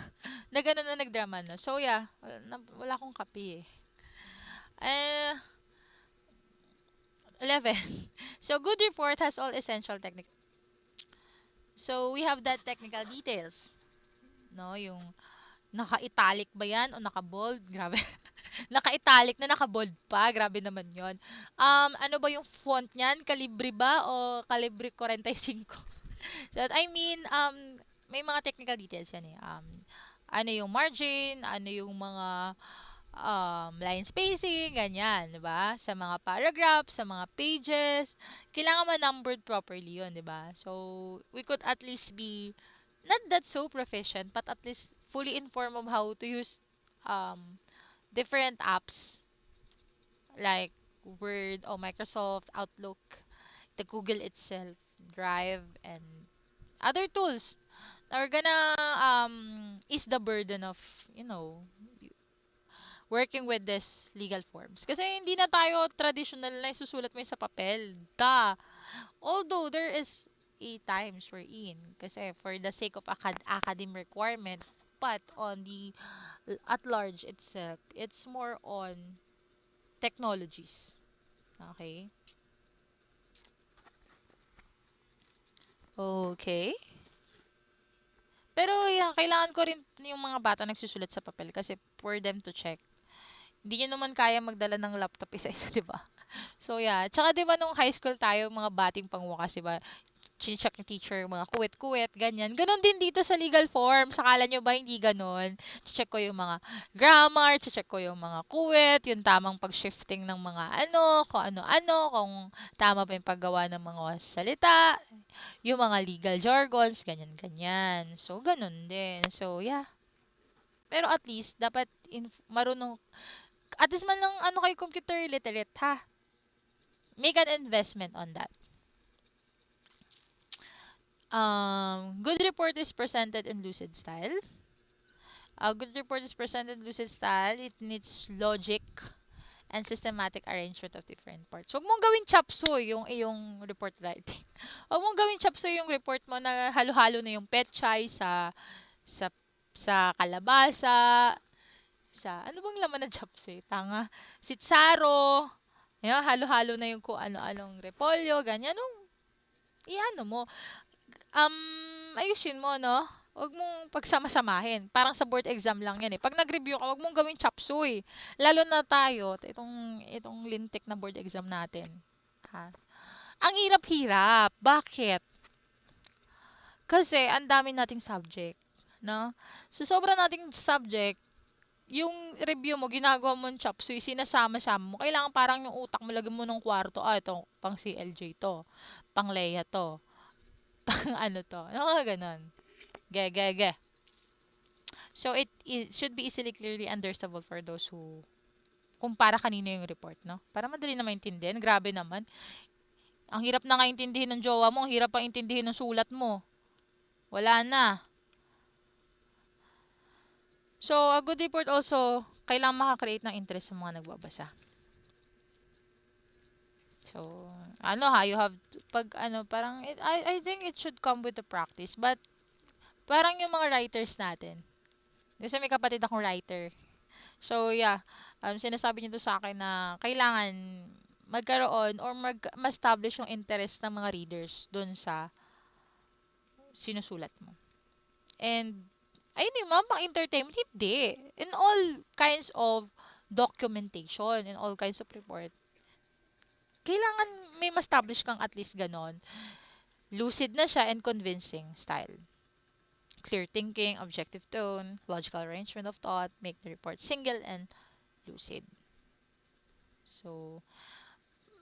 na ganon na nagdrama na. So, yeah, wala akong kape eh. 11. So, good report has all essential technical. So, we have that technical details. No, yung naka-italic ba yan o naka-bold? Grabe. Naka-italic na naka-bold pa. Grabe naman yon. Ano ba yung font niyan? Calibre ba o Calibre 45? So, I mean, may mga technical details yan eh. Ano yung margin, ano yung mga line spacing, ganyan, 'di ba? Sa mga paragraphs, sa mga pages, kailangan ma-numbered properly 'yon, 'di ba? So, we could at least be not that so proficient, but at least fully informed of how to use um different apps like Word or Microsoft Outlook, the Google itself, Drive, and other tools that are gonna ease the burden of, you know, working with this legal forms. Kasi hindi na tayo traditional na isusulat mo yun sa papel. Da. Although there is a times we're in. Kasi for the sake of academic requirement, but on the at large itself, it's more on technologies. Okay? Okay. Pero yan, kailangan ko rin yung mga bata nagsusulat sa papel kasi for them to check. Hindi nyo naman kaya magdala ng laptop isa-isa, di ba? So, yeah. Tsaka, di ba, nung high school tayo, mga bating pangwakas, di ba? Chinecheck ni teacher, mga kuwet-kuwet, ganyan. Ganon din dito sa legal form. Sakala nyo ba hindi ganon? Check ko yung mga grammar, check ko yung mga kuwet, yung tamang pag-shifting ng mga ano, kung ano-ano, kung tama ba yung paggawa ng mga salita, yung mga legal jargons, ganyan-ganyan. So, ganon din. So, yeah. Pero at least, dapat marunong, at least man lang ano kay computer literate, ha? Make an investment on that. Good report is presented in lucid style. A good report is presented in lucid style. It needs logic and systematic arrangement of different parts. Huwag mong gawing chop suey yung iyong report writing. Huwag mong gawing chop suey yung report mo na halo-halo na yung petchay sa sa kalabasa, sa ano bang laman ng chop suey? Tanga. Sitsaro. Yan, halo-halo na yung kung ano-anong repolyo, ganyan. Nung, iano mo. Ayusin mo, no? Huwag mong pagsama-samahin. Parang sa board exam lang yan eh. Pag nag-review ka, huwag mong gawing chapsuy. Lalo na tayo, itong lintik na board exam natin. Ha? Ang hirap-hirap. Bakit? Kasi, ang dami nating subject. No? So, sobra nating subject, yung review mo, ginagawa mo ng chapsuy, sinasama-sama mo. Kailangan parang yung utak mo, lagyan mo ng kwarto. Ito, pang CLJ to. Pang Leia to. Pang ano to. Ano ka ganon. Ge. So, it should be easily clearly understandable for those who kung para kanino yung report, no? Para madali na maintindihan. Grabe naman. Ang hirap na nga intindihin ng jowa mo, ang hirap pa intindihin ng sulat mo. Wala na. So, a good report also, kailangan makakreate ng interest sa mga nagbabasa. So, ano ha, you have, pag ano, parang, I think it should come with the practice. But, parang yung mga writers natin. Kasi may kapatid akong writer. So, yeah. Sinasabi niyo to sa akin na kailangan magkaroon or ma-establish yung interest ng mga readers dun sa sinusulat mo. And, ayun yung mga pang-entertainment, hindi. In all kinds of documentation, in all kinds of report, kailangan may ma-establish kang at least ganon. Lucid na siya and convincing style. Clear thinking, objective tone, logical arrangement of thought, make the report single and lucid. So,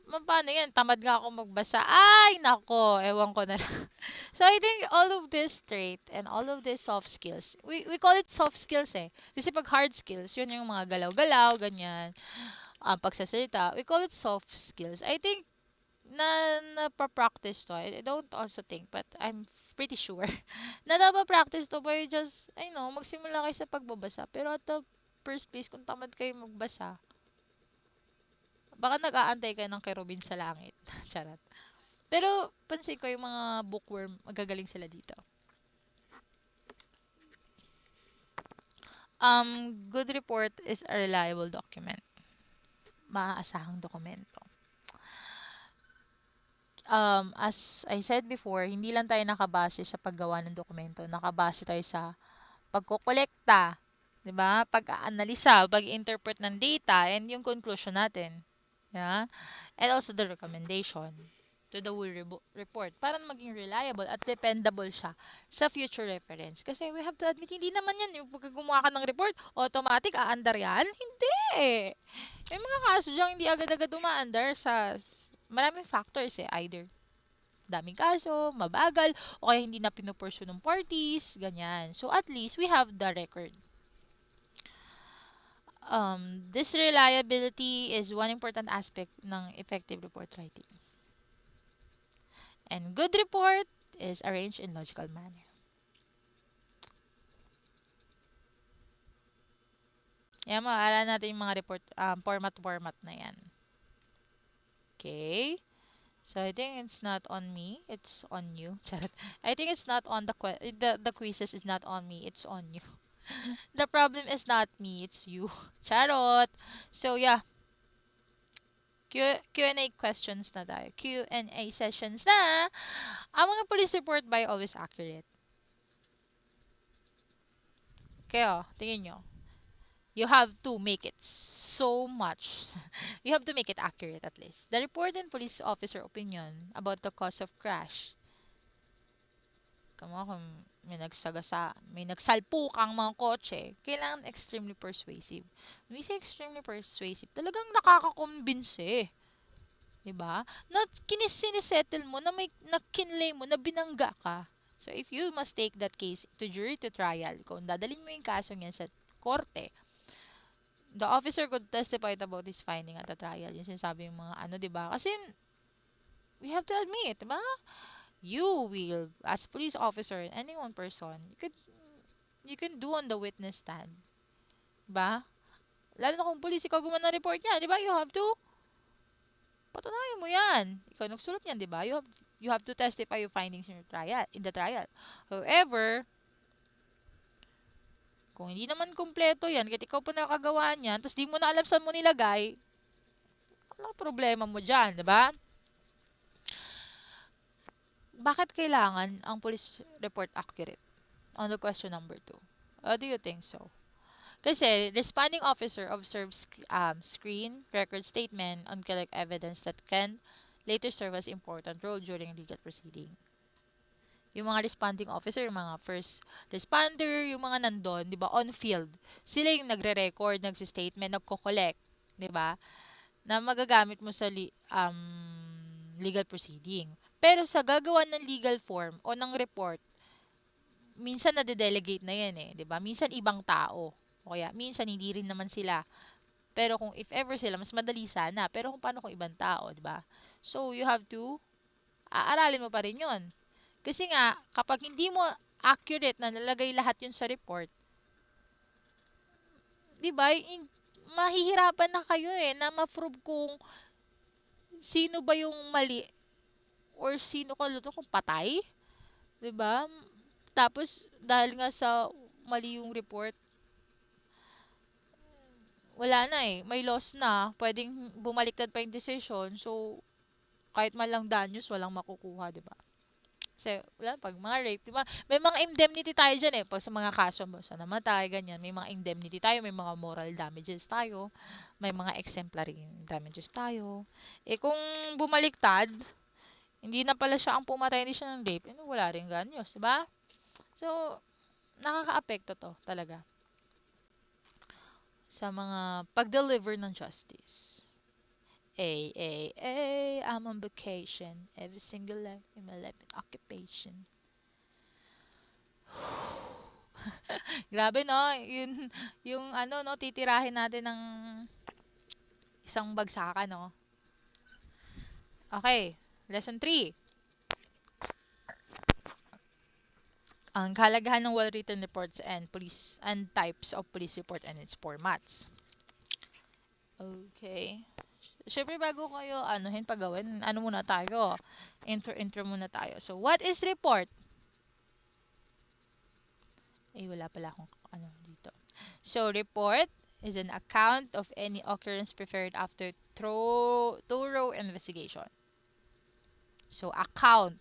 paano yan? Tamad nga ako magbasa. Ay, nako. Ewan ko na lang. So, I think all of this trait and all of these soft skills, we call it soft skills eh. Kasi pag hard skills, yun yung mga galaw-galaw, ganyan. Pagsasalita, we call it soft skills. I think, napapractice to. I don't also think, but I'm pretty sure na napapractice to by just, magsimula kayo sa pagbabasa. Pero at the first place, kung tamad kayo magbasa, baka nag-aantay kayo ng kerubin sa langit. Charot. Pero, pansin ko yung mga bookworm, magagaling sila dito. Good report is a reliable document. Maaasahang dokumento. as I said before, hindi lang tayo nakabase sa paggawa ng dokumento, nakabase tayo sa pagkokolekta, 'di ba? Pag-aanalisa, pag-interpret ng data, and yung conclusion natin. Yeah? And also the recommendation to the whole report para maging reliable at dependable siya sa future reference. Kasi we have to admit, hindi naman yan. Yung pag gumawa ka ng report, automatic, aandar yan? Hindi. May mga kaso dyan, hindi agad-agad umaandar sa maraming factors eh. Either daming kaso, mabagal, o kaya hindi na pinupursue ng parties, ganyan. So, at least, we have the record. This reliability is one important aspect ng effective report writing. And good report is arranged in logical manner. Yan, maaaralan natin yung mga report, format na yan. Okay. So, I think it's not on me. It's on you. I think it's not on the quizzes is not on me. It's on you. The problem is not me. It's you. Charot. So, yeah. Q&A questions na tayo. Q&A sessions na. Ang mga police report ba ay always accurate? Kaya, tingin nyo. You have to make it so much. You have to make it accurate at least. The report and police officer opinion about the cause of crash. Kung may nagsalpok ang mga kotse, kailangan extremely persuasive. When we say extremely persuasive, talagang nakaka-convince eh. Diba? Na sinisettle mo, na may nakinlay mo, na binangga ka. So, if you must take that case to jury to trial, kung dadalhin mo yung kaso niyan sa korte, the officer could testify about his finding at the trial. Yung sinasabi yung mga diba? Kasi, we have to admit, diba? You will, as a police officer, any one person, you can do on the witness stand. Diba? Lalo na kung police, ikaw gumawa ng report niya, diba? You have to, patunayan mo yan. Ikaw nagsulat yan, diba? You have to testify your findings in the trial. However, kung hindi naman kumpleto yan, kahit ikaw pa nakagawa niyan, tapos di mo na alam saan mo nilagay, ano problema mo dyan, diba? Bakit kailangan ang police report accurate? On the question number 2. Do you think so? Kasi, responding officer observes screen, record statement, and collect evidence that can later serve as important role during legal proceeding. Yung mga responding officer, yung mga first responder, yung mga nandun, di ba, on field, sila yung nagre-record, nagsi-statement, nagko-collect, di ba, na magagamit mo sa legal proceeding. Pero sa gagawa ng legal form o ng report, minsan nade-delegate na yan eh, di ba? Minsan ibang tao. O kaya, minsan hindi rin naman sila. Pero kung if ever sila, mas madali sana. Pero kung paano kung ibang tao, di ba? So, you have to, aaralin mo pa rin yun. Kasi nga, kapag hindi mo accurate na nalagay lahat yun sa report, di ba, mahihirapan na kayo eh, na ma-prove kung sino ba yung mali or sino kung patay. Di ba? Tapos, dahil nga sa mali yung report, wala na eh. May loss na. Pwedeng bumaliktad pa yung decision. So, kahit man lang danyos, walang makukuha, di ba? Kasi, wala, pag mga rape, di ba? May mga indemnity tayo dyan eh. Pag sa mga kaso mo, sa namatay, ganyan. May mga indemnity tayo, may mga moral damages tayo, may mga exemplary damages tayo. Eh, kung bumaliktad, hindi na pala siya ang pumatay, hindi siya ng rape, wala rin ganyos, di ba? So, nakaka-apekto to talaga sa mga pag-deliver ng justice. I'm on vacation. Every single life in my life in occupation. Grabe no, yung titirahin natin ng isang bagsakan no. Okay, lesson 3. Ang kahalagahan ng well-written reports and types of police report and its formats. Okay. Syempre bago kayo pagawin, muna tayo. Intro muna tayo. So, what is report? Wala pala akong dito. So, report is an account of any occurrence prepared after thorough investigation. So, account.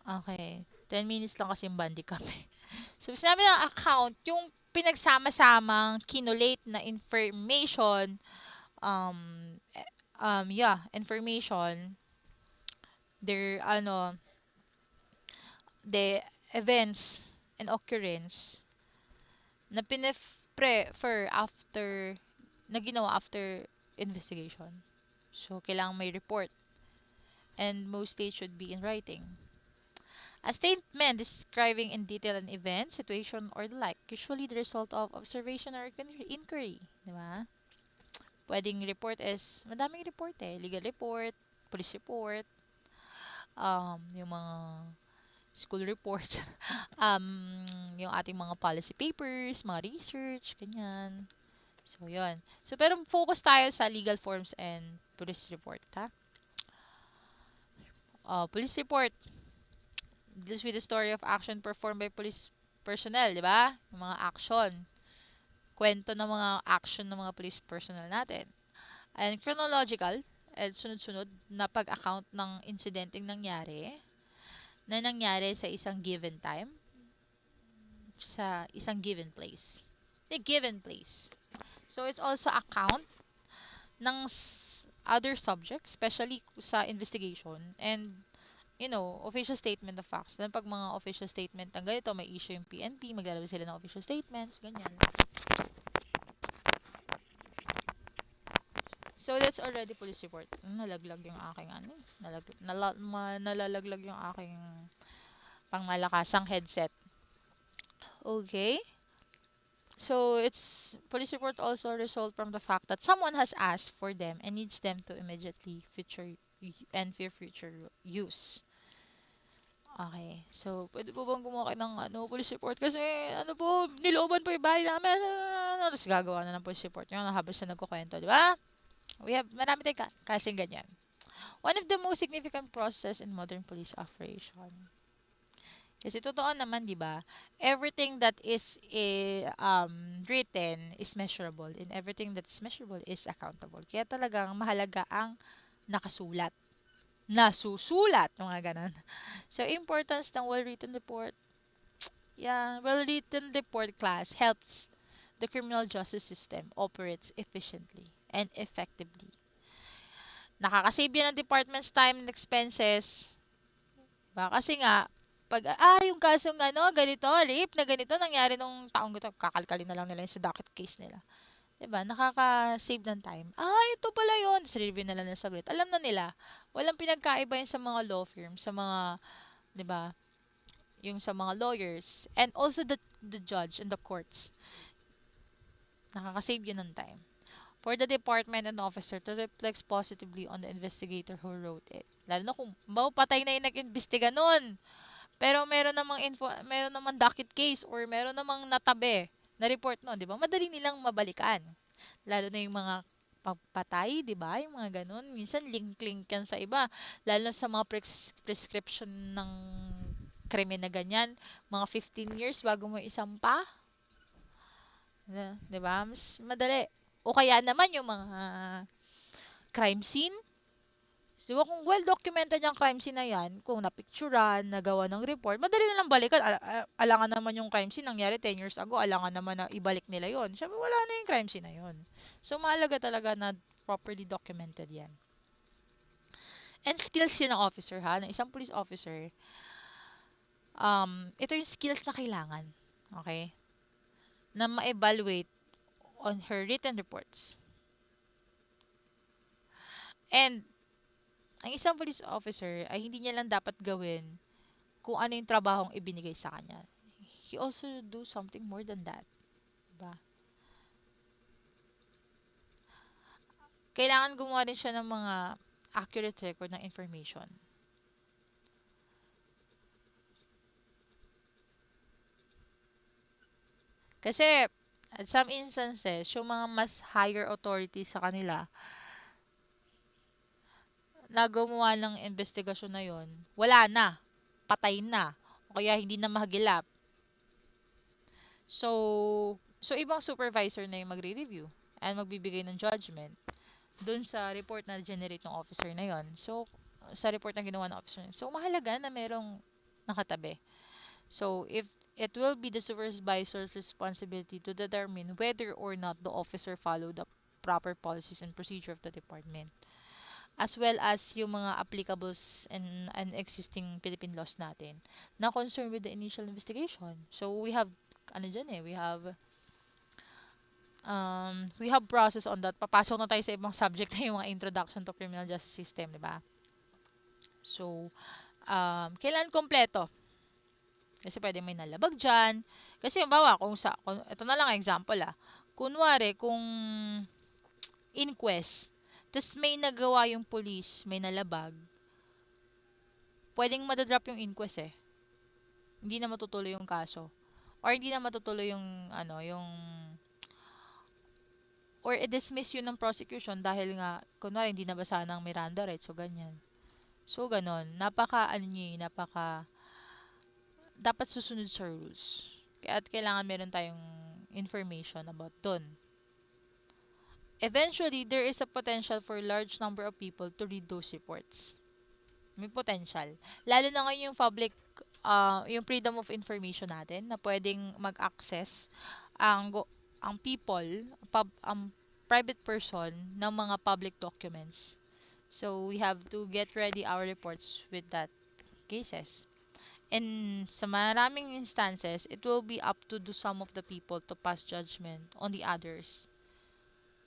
Okay. 10 minutes lang kasi yung bandi kami. So, sinabi ng account, yung pinagsama-samang kinulate na information, um, information, their, the events and occurrence na prefer after, na ginawa after investigation. So, kailangan may report. And mostly it should be in writing. A statement describing in detail an event, situation, or the like, usually the result of observation or inquiry. Di ba? Pwedeng report is, madaming report eh. Legal report, police report, yung mga school report, yung ating mga policy papers, mga research, ganyan. So, yun. So, pero focus tayo sa legal forms and police report, ha? Police report deals with the story of action performed by police personnel, di ba? Yung mga action. Kwento ng mga action ng mga police personnel natin. And chronological, and sunod-sunod na pag-account ng insidenteng nangyari sa isang given time, sa isang given place. The given place. So, it's also account ng other subjects, especially sa investigation, and official statement of facts. Then, pag mga official statement ng ganito, may issue yung PNP, maglalabas sila ng official statements, ganyan. So, that's already police report. Nalaglag yung aking nalalaglag yung aking pangmalakasang headset. Okay. So, it's police report also result from the fact that someone has asked for them and needs them to immediately future use. Okay. So, pwede po bang gumawa kayo ng police report? Kasi, nilooban po yung bahay namin. Tapos gagawa na ng police report nyo habang siya nagkukwento, di ba? Marami tayong kasing ganyan. One of the most significant process in modern police operation. Kasi totoo naman, di ba? Everything that is written is measurable, and everything that is measurable is accountable. Kaya talagang mahalaga ang nakasulat. Nasusulat, mga ganon. So, importance ng well-written report. Yeah, well-written report class helps the criminal justice system operates efficiently and effectively. Nakakasave yan ng department's time and expenses. Diba? Kasi nga, pag, yung kasong ganito, rape na ganito, nangyari nung taong gito, kakalkalin na lang nila yung sa docket case nila. Diba? Nakaka-save ng time. Ito pala yun. Review na lang ng saglit. Alam na nila. Walang pinagkaiba yun sa mga law firm, sa mga, diba, yung sa mga lawyers, and also the judge and the courts. Nakaka-save yun ng time. For the department and officer to reflect positively on the investigator who wrote it. Lalo na kung patay na yung nag-imbestiga nun. Pero meron namang docket case or meron namang natabi na report nun, 'di ba? Madali nilang mabalikan. Lalo na yung mga pagpatay, 'di ba? Yung mga ganun, minsan link-link yan sa iba. Lalo sa mga prescription ng krimen na ganyan, mga 15 years bago mo isampa. 'Di ba? Mas madali. O kaya naman yung mga crime scene. Di ba kung well-documented yung crime scene na yan, kung napicturan, nagawa ng report, madali na lang balikan. Alangan naman yung crime scene, nangyari 10 years ago, alangan naman na ibalik nila yon. Siyempre, wala na yung crime scene na yon. So, mahalaga talaga na properly documented yan. And skills yun ng officer, ha? Ng isang police officer. Ito yung skills na kailangan. Okay? Na ma-evaluate on her written reports. And, ang isang police officer ay hindi niya lang dapat gawin kung ano yung trabahong ibinigay sa kanya. He also do something more than that. Diba? Kailangan gumawa rin siya ng mga accurate record ng information. Kasi, at some instances, yung mga mas higher authority sa kanila, na gumawa ng investigasyon na yon, wala na. Patay na. O kaya hindi na mahagilap. So ibang supervisor na yung magre-review and magbibigay ng judgment dun sa report na generate ng officer na yon. So, sa report na ginawa ng officer. So, mahalaga na merong nakatabi. So, if it will be the supervisor's responsibility to determine whether or not the officer followed the proper policies and procedure of the department, as well as yung mga applicables and existing Philippine laws natin na concerned with the initial investigation. So, we have, we have process on that. Papasok na tayo sa ibang subject na yung mga introduction to criminal justice system, di ba? So, kailan kompleto? Kasi pwede may nalabag dyan. Kasi, ito na lang example kunwari, kung inquest, tas may nagawa yung police, may nalabag, pwedeng madadrop yung inquest Hindi na matutuloy yung kaso. Or hindi na matutuloy or i-dismiss yun ng prosecution dahil nga, kunwari, hindi nabasa ng Miranda rights, so ganyan. So, ganon. Dapat susunod sa rules. At kailangan meron tayong information about dun. Eventually, there is a potential for large number of people to read those reports. May potential. Lalo na ngayon yung yung freedom of information natin na pwedeng mag-access ang people, private person ng mga public documents. So, we have to get ready our reports with that cases. And sa maraming instances, it will be up to some of the people to pass judgment on the others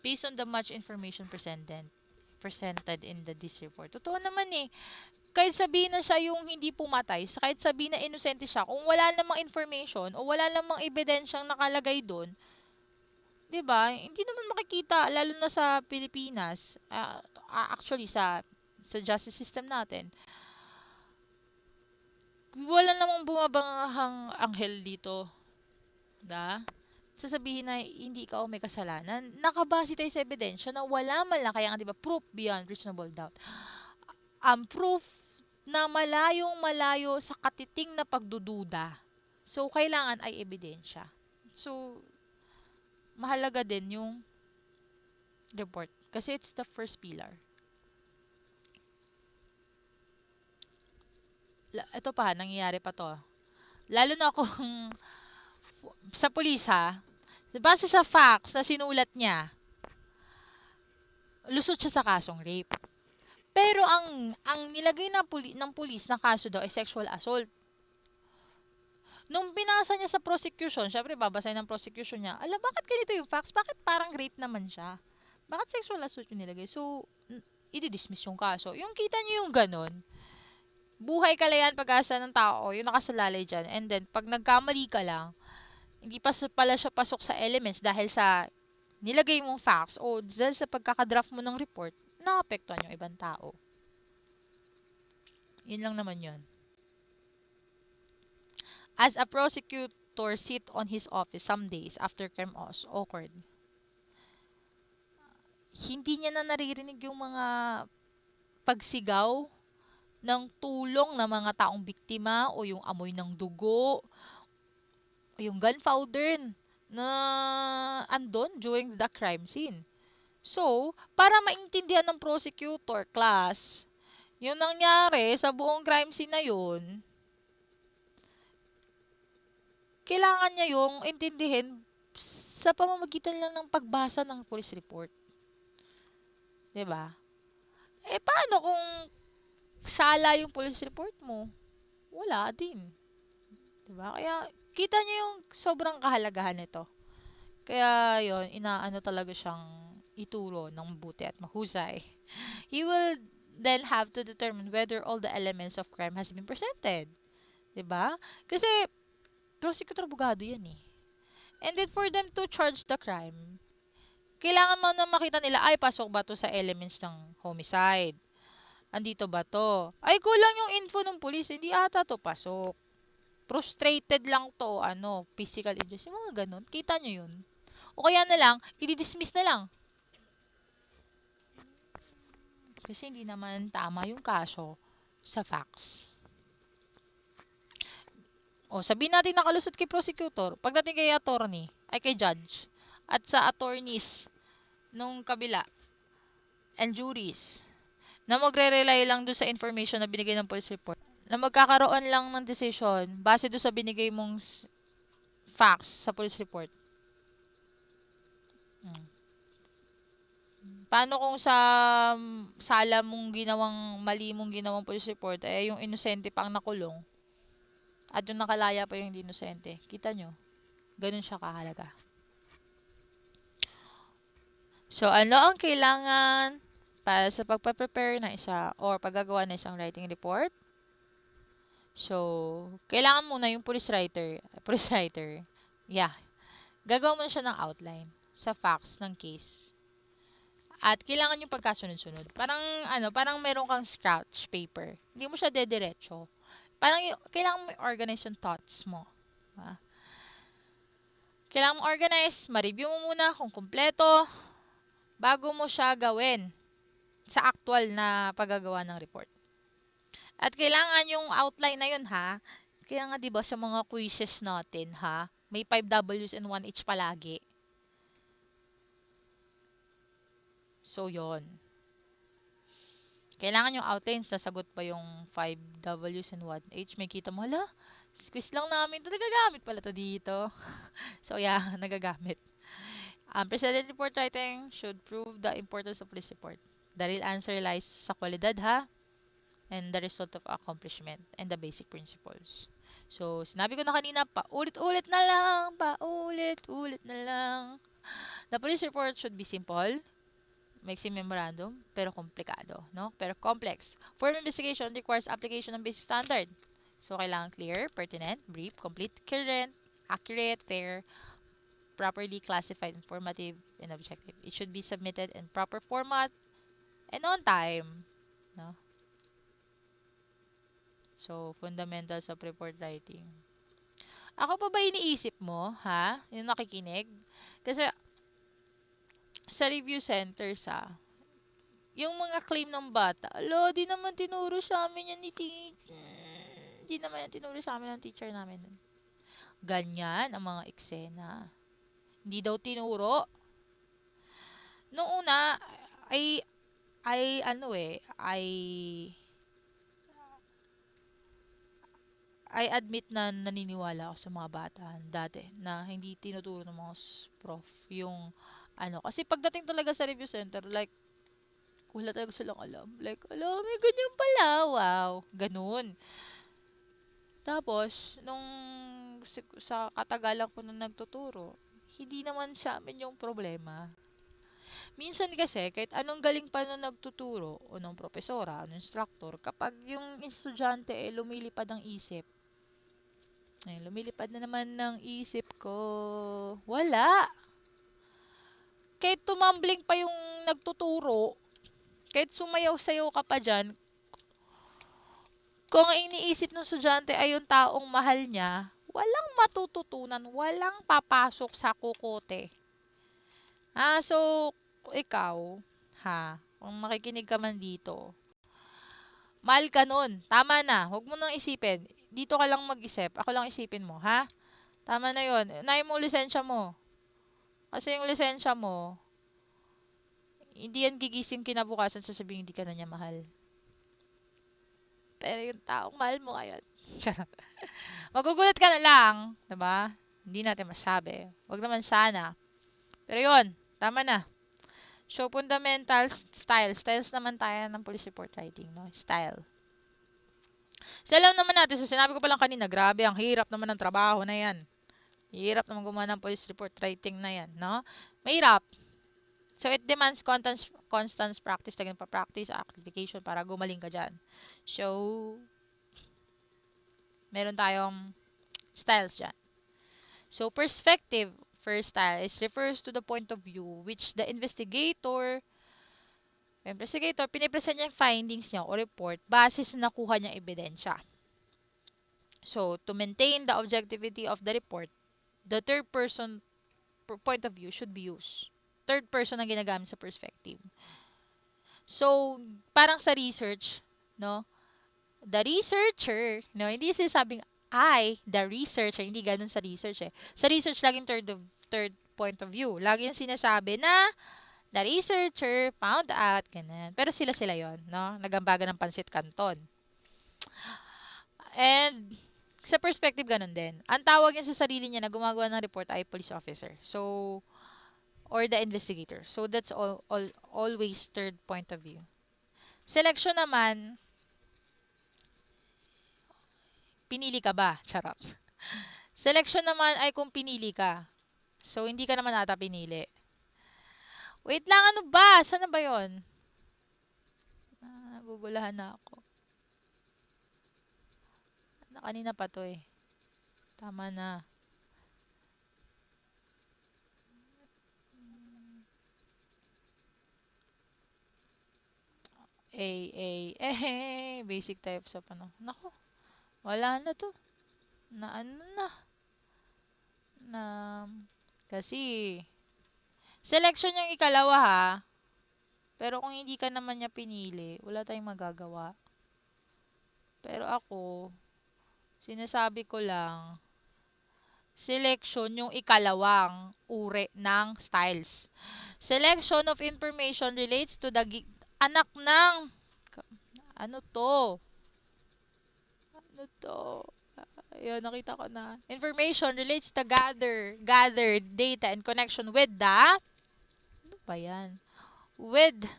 based on the much information presented in this report. Totoo naman kahit sabihin na siya yung hindi pumatay, kahit sabihin na inosente siya, kung wala namang information o wala namang ebidensyang nakalagay doon, 'di ba? Hindi naman makikita lalo na sa Pilipinas. Actually sa justice system natin. Wala namang bumabangahang anghel dito. Sasabihin na hindi ikaw may kasalanan. Nakabase tayo sa ebidensya na wala man lang, kaya nga 'di ba, proof beyond reasonable doubt. Proof na malayo sa katiting na pagdududa. So, kailangan ay ebidensya. So, mahalaga din yung report. Kasi it's the first pillar. Ito pa, nangyayari pa to. Lalo na kung sa pulis base sa facts na sinulat niya, lusot siya sa kasong rape. Pero ang nilagay ng pulis na kaso daw ay sexual assault. Nung binasa niya sa prosecution, syempre babasahin ng prosecution niya, bakit ganito yung facts? Bakit parang rape naman siya? Bakit sexual assault yung nilagay? So, i-dismiss yung kaso. Yung kita niyo yung ganon, buhay kalayaan pag-asa ng tao, yung nakasalalay dyan. And then, pag nagkamali ka lang, hindi pa pala siya pasok sa elements dahil sa nilagay mong facts o dahil sa pagkakadraft mo ng report, naapektuhan yung ibang tao. Yun lang naman yun. As a prosecutor sit on his office some days after crime occurred, hindi niya na naririnig yung mga pagsigaw ng tulong ng mga taong biktima o yung amoy ng dugo o yung gunpowder na andon during the crime scene. So, para maintindihan ng prosecutor class, yung nangyari sa buong crime scene na yun, kailangan niya yung intindihin sa pamamagitan lang ng pagbasa ng police report. 'Di ba? Paano kung sala yung police report mo? Wala din. 'Di ba? Kaya kita niyo yung sobrang kahalagahan nito. Kaya yon, inaano talaga siyang ituro ng mabuti at mahusay. He will then have to determine whether all the elements of crime has been presented. 'Di ba? Kasi prosecutor abogado yan And then for them to charge the crime, kailangan mo na makita nila, ay pasok ba to sa elements ng homicide? Andito ba to? Ay kulang yung info ng police, hindi ata to pasok. Frustrated lang to, physical injuries, yung mga ganun. Kita nyo yun. O kaya na lang, i-dismiss na lang. Kasi hindi naman tama yung kaso sa facts. O, sabihin natin nakalusot kay prosecutor, pagdating kay attorney, ay kay judge, at sa attorneys nung kabila, and juries, na magre-rely lang doon sa information na binigay ng police report, na magkakaroon lang ng decision base doon sa binigay mong facts sa police report. Paano kung sa sala mong mali mong ginawang police report, yung inosente pang nakulong, at yung nakalaya pa yung hindi inosente? Kita nyo? Ganun siya kahalaga. So, ano ang kailangan para sa pagpa-prepare ng isa or paggagawa ng isang writing report? So, kailangan muna yung police writer. Yeah. Gagawa mo siya ng outline sa facts ng case. At kailangan yung pagkasunod-sunod. Parang meron kang scratch paper. Hindi mo siya dediretso. Kailangan mo organize yung thoughts mo. Kailangan mo organize, ma-review mo muna kung kumpleto, bago mo siya gawin sa actual na paggagawa ng report. At kailangan yung outline na yun, ha? Kaya nga, diba, sa mga quizzes natin, ha? May 5 W's and 1 H palagi. So, yon. Kailangan yung outline, sasagot pa yung 5 W's and 1 H. May kita mo, hala, quiz lang namin ito. Nagagamit pala to dito. So, yeah, nagagamit. Presented report writing should prove the importance of police report. The real answer lies sa kwalidad, ha? And the result of accomplishment and the basic principles. So, sinabi ko na kanina, paulit-ulit na lang. The police report should be simple, maiksi memorandum, pero komplikado, no? Pero complex. Form investigation requires application ng basic standard. So, kailangan clear, pertinent, brief, complete, current, accurate, fair, properly classified, informative, and objective. It should be submitted in proper format and on time, no? So, fundamentals of report writing. Ako pa ba iniisip mo, ha? Yung nakikinig? Kasi, sa review centers, yung mga claim ng bata, di naman tinuro sa amin yan ni teacher. Di naman yan tinuro sa amin ng teacher namin. Ganyan ang mga eksena. Hindi daw tinuro. Noong una, I admit na naniniwala ako sa mga bata dati na hindi tinuturo ng mga prof yung kasi pagdating talaga sa review center, like, wala talaga silang alam. Like, alam, may ganyan pala. Wow. Ganun. Tapos, sa katagalan ko nung nagtuturo, hindi naman sa amin yung problema. Minsan kasi, kahit anong galing pa nung nagtuturo, o nung profesora, o nung instructor, kapag yung estudyante lumilipad ang isip, lumilipad na naman ng isip ko, wala. Kahit tumambling pa yung nagtuturo, kahit sumayaw-sayaw ka pa dyan, kung ang iniisip ng estudyante ay yung taong mahal niya, walang matututunan, walang papasok sa kukote. So, ikaw, kung makikinig ka man dito, mahal ka nun. Tama na. Huwag mo nang isipin. Dito ka lang mag-isip. Ako lang isipin mo, ha? Tama na yun. Unahin mo lisensya mo. Kasi yung lisensya mo, hindi yan gigising kinabukasan sasabihin hindi ka na niya mahal. Pero yung taong mahal mo ngayon, magugulat ka na lang, diba? Hindi natin masabi. Huwag naman sana. Pero yun, tama na. So, fundamentals, styles naman tayo ng police report writing, no? Style. So, alam naman natin, sinabi ko pa lang kanina, grabe, ang hirap naman ng trabaho na yan. Hirap naman gumawa ng police report writing na yan, no? Mahirap. So, it demands constant practice, laging pa-practice, application para gumaling ka dyan. So, meron tayong styles dyan. So, perspective, first style, refers to the point of view which the investigator, pinipresent niya yung findings niya o report base sa nakuha niyang ebidensya. So, to maintain the objectivity of the report, the third person point of view should be used. Third person ang ginagamit sa perspective. So, parang sa research, no? The researcher, no? Hindi sinasabing the researcher, hindi ganun sa research eh. Sa research, laging third point of view. Lagi yung sinasabi na The researcher found out, ganyan. Pero sila yon, no? Nagambaga ng Pansit Canton. And, sa perspective, ganun din. Ang tawag niya sa sarili niya na gumagawa ng report ay police officer. So, or the investigator. So, that's always third point of view. Selection naman, pinili ka ba? Charot. Selection naman ay kung pinili ka. So, hindi ka naman ata pinili. Wait lang, ano ba? Saan na ba yun? Nagugulahan na ako. Kanina pa to eh. Tama na. Basic types of ano. Nako, wala na to. Na ano na. Na, kasi, selection yung ikalawa ha. Pero kung hindi ka naman niya pinili, wala tayong magagawa. Pero ako, sinasabi ko lang, selection yung ikalawang uri ng styles. Selection of information relates to the anak ng ano to? Ano to? Ayun, nakita ko na. Information relates to gathered data in connection with the ano ba yan? With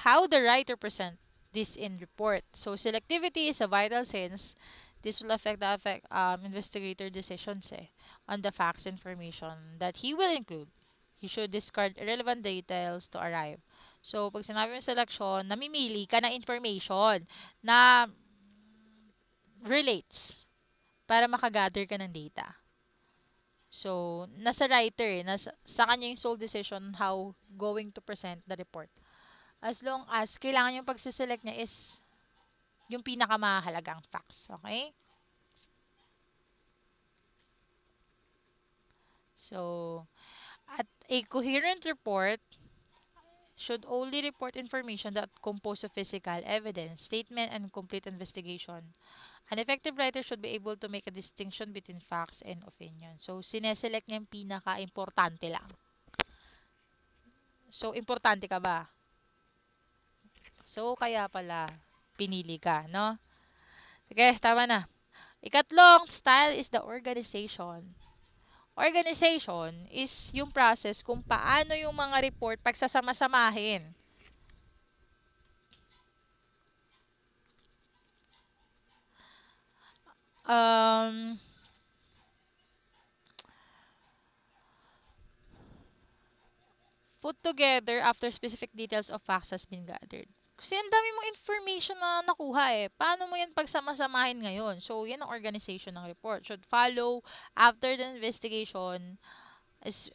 how the writer present this in report. So, selectivity is a vital since this will affect the investigator decisions on the facts information that he will include. He should discard irrelevant details to arrive. So, pag sinabi yung selection, namimili ka ng information na relates para makagather ka ng data. So, nasa writer, sa kanya yung sole decision how going to present the report. As long as kailangan yung pagsiselect niya is yung pinakamahalagang facts. Okay? So, at a coherent report should only report information that compose of physical evidence, statement, and complete investigation. An effective writer should be able to make a distinction between facts and opinion. So, sineselect niya yung pinaka-importante lang. So, importante ka ba? So, kaya pala, pinili ka, no? Sige, tama na. Ikatlong style is the organization. Organization is yung process kung paano yung mga report pagsasama-samahin. Put together after specific details of facts has been gathered. Kasi ang dami mong information na nakuha eh. Paano mo yan pagsama-samahin ngayon? So, yan ang organization ng report. Should follow after the investigation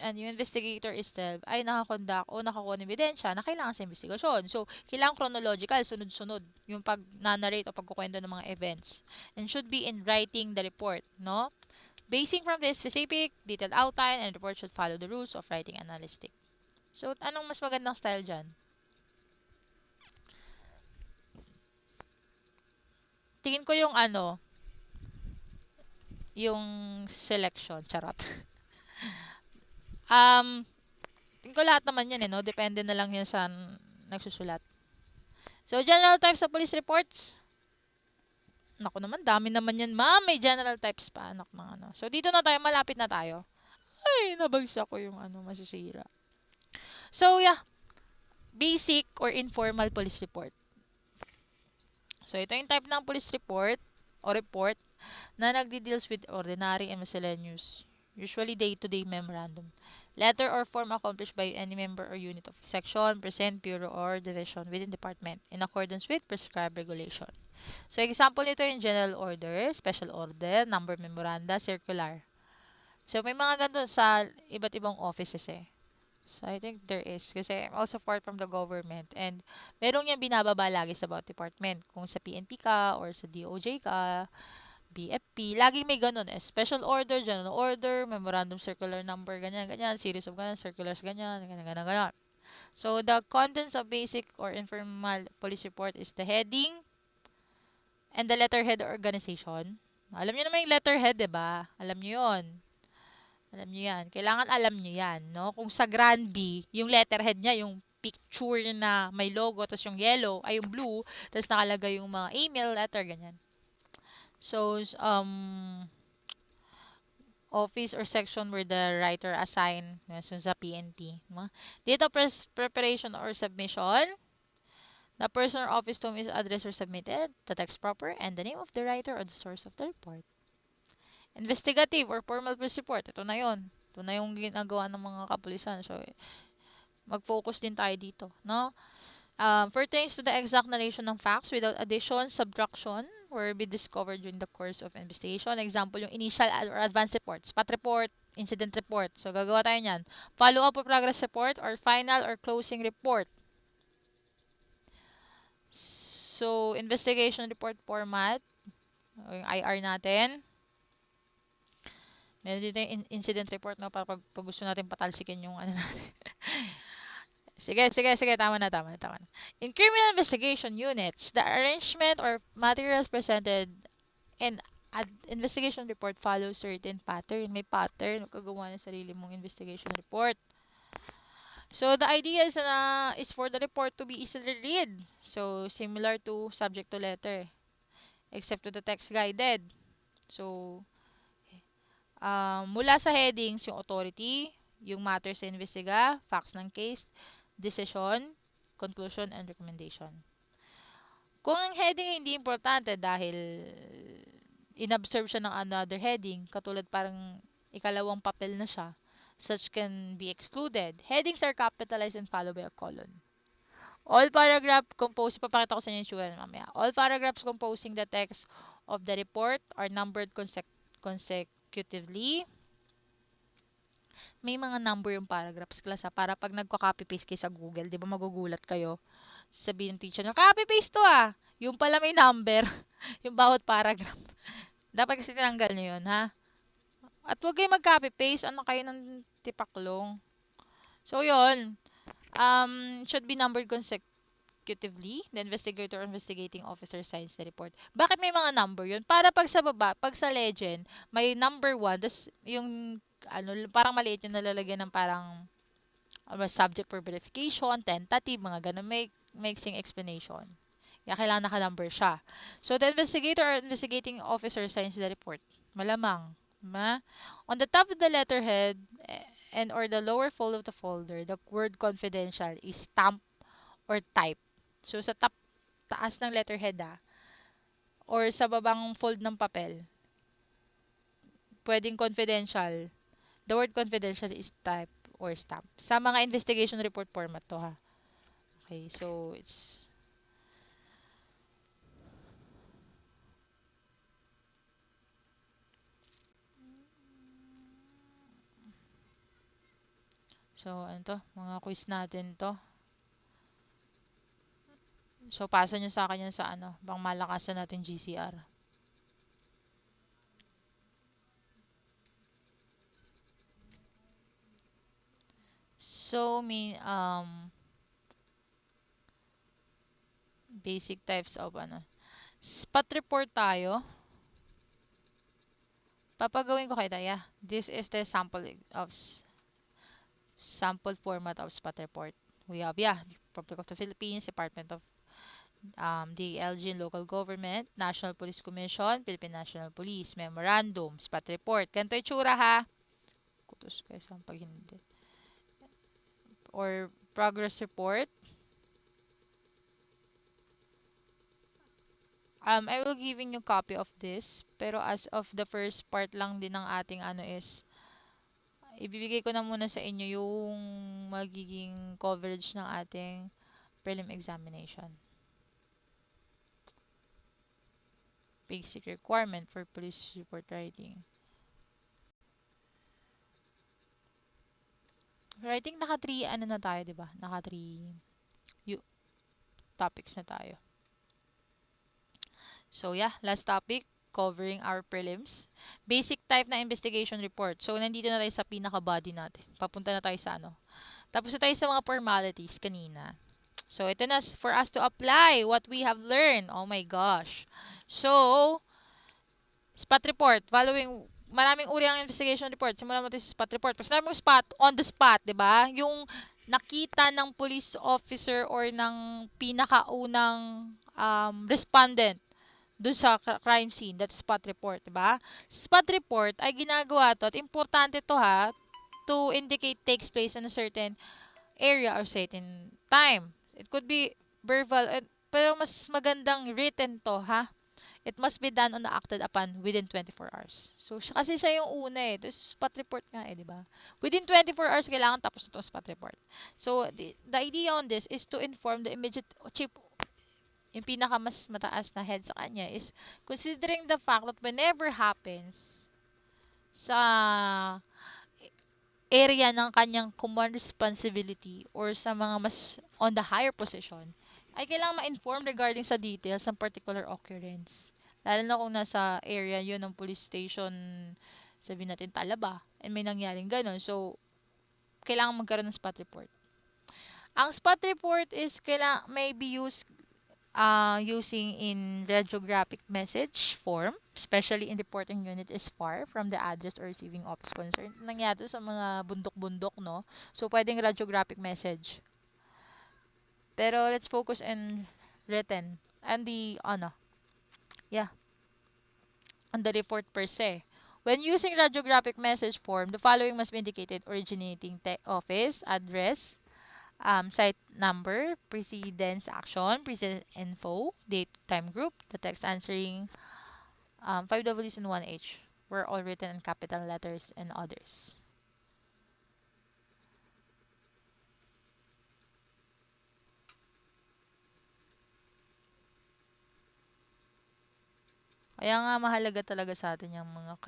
and yung investigator itself ay nakakonduct o nakakuha ng ebidensya na kailangan sa investigasyon. So, kailangan chronological, sunod-sunod yung pag-narrate o pagkukwento ng mga events. And should be in writing the report, no? Basing from this specific, detailed outline, and report should follow the rules of writing analytic. So, anong mas magandang style dyan? Tingin ko yung yung selection. Charot. Tingin ko lahat naman yan no? Depende na lang yan sa nagsusulat. So, general types of police reports. Naku naman, dami naman yan, ma'am. May general types pa, anak ng ano. So, dito na tayo, malapit na tayo. Ay, nabagsak ko yung masisira. So, yeah. Basic or informal police report. So, ito yung type ng police report o report na nagdi-deals with ordinary and miscellaneous, usually day-to-day memorandum. Letter or form accomplished by any member or unit of section, percent, bureau, or division within department in accordance with prescribed regulation. So, example nito yung general order, special order, number memoranda, circular. So, may mga ganito sa iba't ibang offices So, I think there is. Kasi I'm also part from the government. And merong yung binababa lagi sa bawat department. Kung sa PNP ka or sa DOJ ka, BFP, laging may ganun Special order, general order, memorandum circular number, ganyan, ganyan, series of ganyan, circulars, ganyan, ganyan, ganyan, ganyan. So, the contents of basic or informal police report is the heading and the letterhead organization. Alam niyo naman yung letterhead, diba? Alam niyo yun. Alam niyo yan. Kailangan alam niyo yan, no? Kung sa Grand B, yung letterhead niya, yung picture na may logo, tapos yung yellow, ay yung blue, tapos nakalagay yung mga email, letter, ganyan. So, office or section where the writer assigned sa PNP. Data preparation or submission. The person or office to whom is addressed or submitted, the text proper, and the name of the writer or the source of the report. Investigative or formal police report. Ito na yun. Ito na yung ginagawa ng mga kapulisan. So, mag-focus din tayo dito. No? Pertains to the exact narration ng facts without addition, subtraction, or be discovered during the course of investigation. Example, yung initial or advanced report, spot report, incident report. So, gagawa tayo niyan. Follow-up or progress report or final or closing report. So, investigation report format, yung IR natin. Meron dito yung incident report, no, para pag gusto natin patalsikin yung ano natin. Sige, tama na. In criminal investigation units, the arrangement or materials presented in investigation report follows certain pattern. May pattern, magkagawa ng sarili mong investigation report. So, the idea is for the report to be easily read. So, similar to subject to letter, except to the text guided. So, mula sa headings, yung authority, yung matter sa investiga, facts ng case, decision, conclusion, and recommendation. Kung ang heading hindi importante dahil inobserve siya ng another heading, katulad parang ikalawang papel na siya, such can be excluded. Headings are capitalized and followed by a colon. All paragraph composed, papakita ko sa inyo yung sugar mamaya. All paragraphs composing the text of the report are numbered consecutively. May mga number yung paragraphs, class, para pag nagko-copy-paste kayo sa Google, di ba magugulat kayo? Sabihin ng teacher, copy-paste to Yung pala may number, yung bawat paragraph. Dapat kasi tinanggal nyo yun, ha? At huwag kayo mag-copy-paste, ano kayo ng tipaklong. So, yun. Should be numbered consecutively. The investigator or investigating officer signs the report. Bakit may mga number yun? Para pag sa baba, pag sa legend, may number 1, das yung, parang maliit yung nalalagyan ng parang subject for verification, tentative, mga ganun, may mixing explanation. Kaya kailangan naka-number siya. So, the investigator or investigating officer signs the report. Malamang. On the top of the letterhead and or the lower fold of the folder, the word confidential is stamped or typed. So, sa taas ng letterhead or sa babang fold ng papel, pwedeng confidential. The word confidential is typed or stamped. Sa mga investigation report format to Okay, so it's so, ano to? Mga quiz natin to. So, pasa nyo sa akin yan sa bang malakasan natin GCR. So, basic types of spot report tayo. Papagawin ko kayo tayo. This is the sample format of spot report. We have, Republic of the Philippines, Department of DLG and Local Government, National Police Commission, Philippine National Police, Memorandum, spot report. Ganito yung tsura Kutos kayo sa pag hindi. Or progress report. I will giving you copy of this, pero as of the first part lang din ng ating is ibibigay ko na muna sa inyo yung magiging coverage ng ating prelim examination. Basic requirement for police report writing. Writing, naka 3 na tayo, diba? Naka 3 topics na tayo. So, last topic, covering our prelims. Basic type na investigation report. So, nandito na tayo sa pinaka-body natin. Papunta na tayo sa Tapos na tayo sa mga formalities kanina. So, ito na for us to apply what we have learned. Oh my gosh. So, spot report. Following, maraming uri ang investigation report. Simulan mo tayo sa spot report. Pag sinabi mong spot, on the spot, diba? Yung nakita ng police officer or ng pinakaunang respondent dun sa crime scene, that's spot report, diba? Spot report ay ginagawa to at importante to ha, to indicate takes place in a certain area or certain time. It could be verbal, pero mas magandang written to ha. It must be done on the acted upon within 24 hours. So, kasi siya yung una eh. Tapos, spot report nga eh, di ba? Within 24 hours, kailangan tapos na itong spot report. So, the idea on this is to inform the immediate chief, yung pinaka mas mataas na head sa kanya is considering the fact that whenever happens sa area ng kanyang command responsibility or sa mga mas on the higher position, ay kailangan ma-inform regarding sa details ng particular occurrence. Lalo na kung nasa area yun ng police station, sabihin natin Talaba, and may nangyaring ganun. So, kailangan magkaroon ng spot report. Ang spot report is may be used using in radiographic message form, especially in reporting unit is far from the address or receiving office concerned. Nangyari sa mga bundok-bundok, no? So, pwedeng radiographic message. Pero, let's focus on written. And on the report per se. When using radiographic message form, the following must be indicated: originating office, address, site number, precedence action, precedence info, date, time group, the text answering 5 Ws and 1H were all written in capital letters and others. Kaya nga mahalaga talaga sa atin yung mga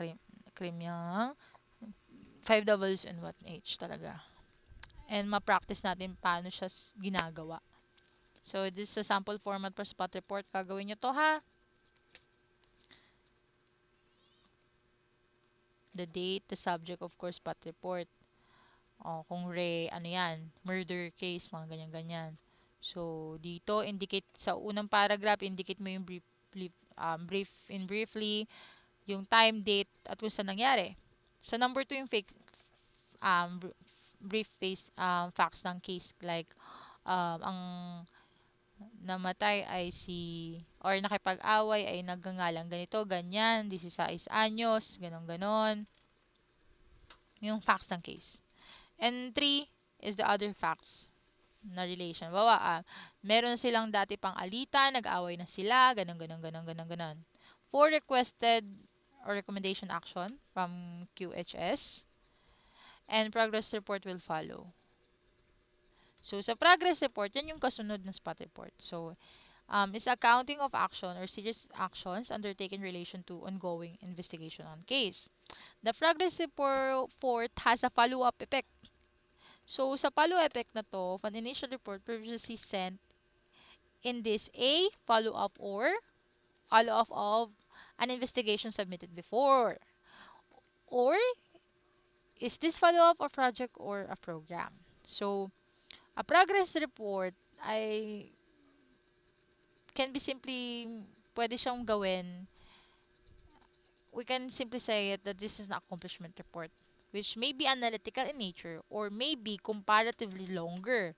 cream yung 5 Ws and 1H talaga. And ma-practice natin paano siya ginagawa. So, this is a sample format for spot report. Gagawin nyo to ha. The date, the subject, of course, spot report. O, kung murder case, mga ganyan-ganyan. So, dito, indicate sa unang paragraph, indicate mo yung briefly, yung time, date, at kung saan nangyari. Sa number 2, yung brief facts ng case, like, ang namatay ay or nakipag-away ay nagngangalang ganito, ganyan, 16 anyos, ganon. Yung facts ng case. And 3 is the other facts na relation. Meron silang dati pang alitan, nag-away na sila, ganon. 4 requested or recommendation action from QHS. And progress report will follow. So, sa progress report, yan yung kasunod ng spot report. So, is accounting of action or serious actions undertaken in relation to ongoing investigation on case. The progress report has a follow-up effect. So, sa follow-up effect na to, an initial report previously sent in this a follow-up or follow-up of an investigation submitted before. Or, is this follow-up a project or a program? So, a progress report ay can be simply, pwede siyang gawin, we can simply say it that this is an accomplishment report, which may be analytical in nature or may be comparatively longer.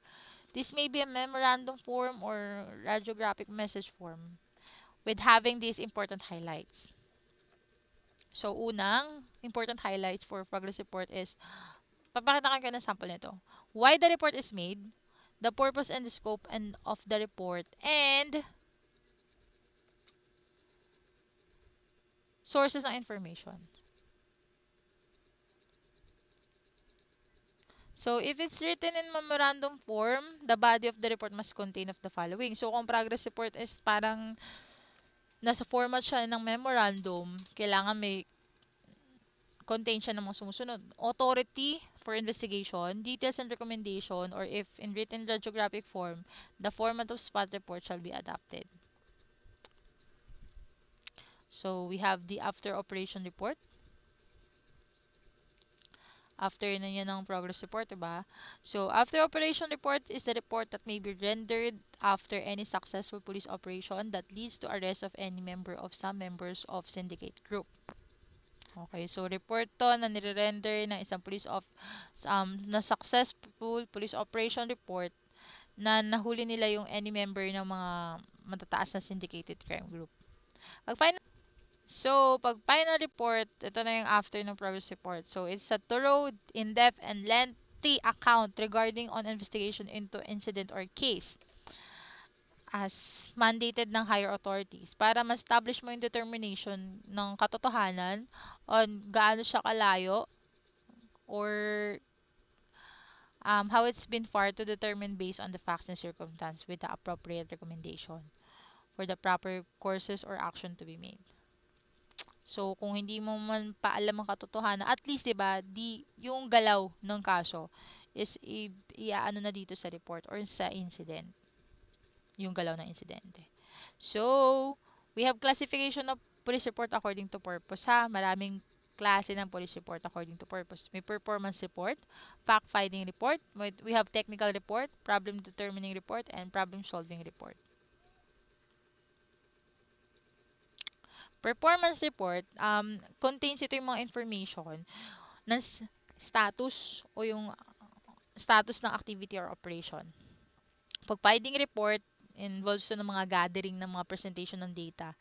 This may be a memorandum form or radiographic message form with having these important highlights. So, unang important highlights for progress report is, papakita ko kayo ng sample nito. Why the report is made, the purpose and the scope of the report, and sources ng information. So, if it's written in memorandum form, the body of the report must contain of the following. So, kung progress report is parang nasa format siya ng memorandum, kailangan may contain siya ng mga sumusunod. Authority for investigation, details and recommendation, or if in written radiographic form, the format of spot report shall be adopted. So, we have the after operation report. After na yan ang progress report, diba? So, after operation report is the report that may be rendered after any successful police operation that leads to arrest of any member of some members of syndicate group. Okay, so report to na nire-render ng isang na successful police operation report na nahuli nila yung any member ng mga matataas na syndicated crime group. Pag final, pag final report, ito na yung after ng progress report. So, it's a thorough, in-depth, and lengthy account regarding on investigation into incident or case as mandated ng higher authorities para ma-establish mo yung determination ng katotohanan on gaano siya kalayo or how it's been far to determine based on the facts and circumstances with the appropriate recommendation for the proper courses or action to be made. So, kung hindi mo man paalam ang katotohanan, at least, 'di ba, yung galaw ng kaso is iaano na dito sa report or sa incident, yung galaw ng insidente. So, we have classification of police report according to purpose, ha. Maraming klase ng police report according to purpose. May performance report, fact-finding report, we have technical report, problem determining report, and problem solving report. Performance report contains ito yung mga information ng status o yung status ng activity or operation. Pag-finding report involves ng mga gathering ng mga presentation ng data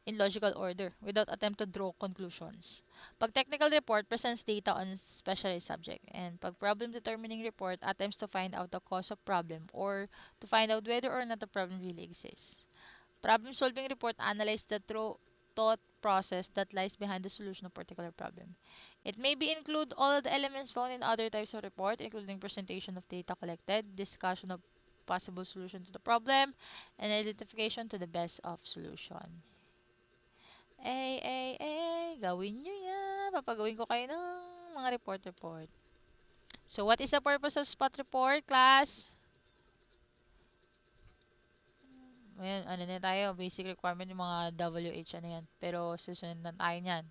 in logical order without attempt to draw conclusions. Pag technical report presents data on specialized subject, and pag problem determining report attempts to find out the cause of problem or to find out whether or not the problem really exists. Problem solving report analyze the thought process that lies behind the solution of particular problem. It may be include all of the elements found in other types of report, including presentation of data collected, discussion of possible solution to the problem, and identification to the best of solution. Gawin nyo yan. Papagawin ko kayo ng mga report. So, what is the purpose of spot report, class? Ayan, ano na tayo, basic requirement yung mga WH, ano yan. Pero, susunod na tayo yan.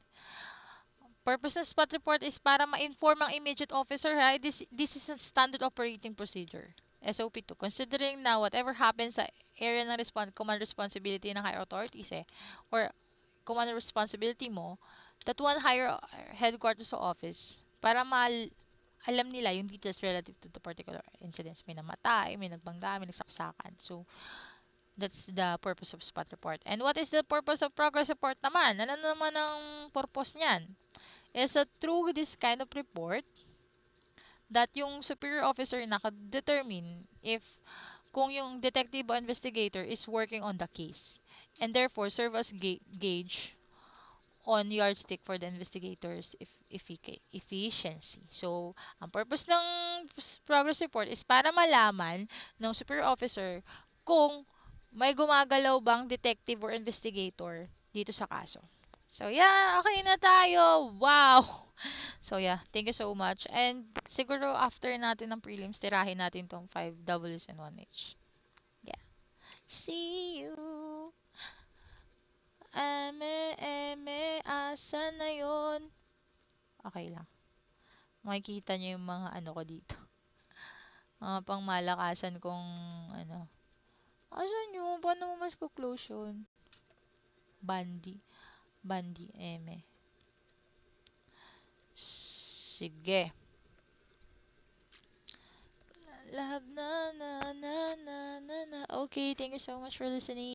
Purpose ng spot report is para ma-inform ang immediate officer, ha? This is a standard operating procedure. SOP2. Considering na whatever happens sa area ng command responsibility ng higher authorities, or command responsibility mo, that one higher headquarters sa office, para alam nila yung details relative to the particular incidents. May namatay, may nagbangga, may nagsaksakan. So, that's the purpose of spot report. And what is the purpose of progress report naman? Ano naman ang purpose niyan? Is that through this kind of report, that yung superior officer naka-determine if kung yung detective o investigator is working on the case and therefore serve as gauge on yardstick for the investigators efficiency. So, ang purpose ng progress report is para malaman ng superior officer kung may gumagalaw bang detective or investigator dito sa kaso. So, yeah, okay na tayo. Wow! So, yeah, thank you so much. And siguro after natin ng prelims, tirahin natin tong 5 Ws and 1H. Yeah. See you! Asan na yun? Okay lang. Makikita nyo yung mga ano ko dito. Mga pangmalakasan kong ano. Asan yun? Paano mo mas close yun? Bandi, Sige. Love na. Okay, thank you so much for listening.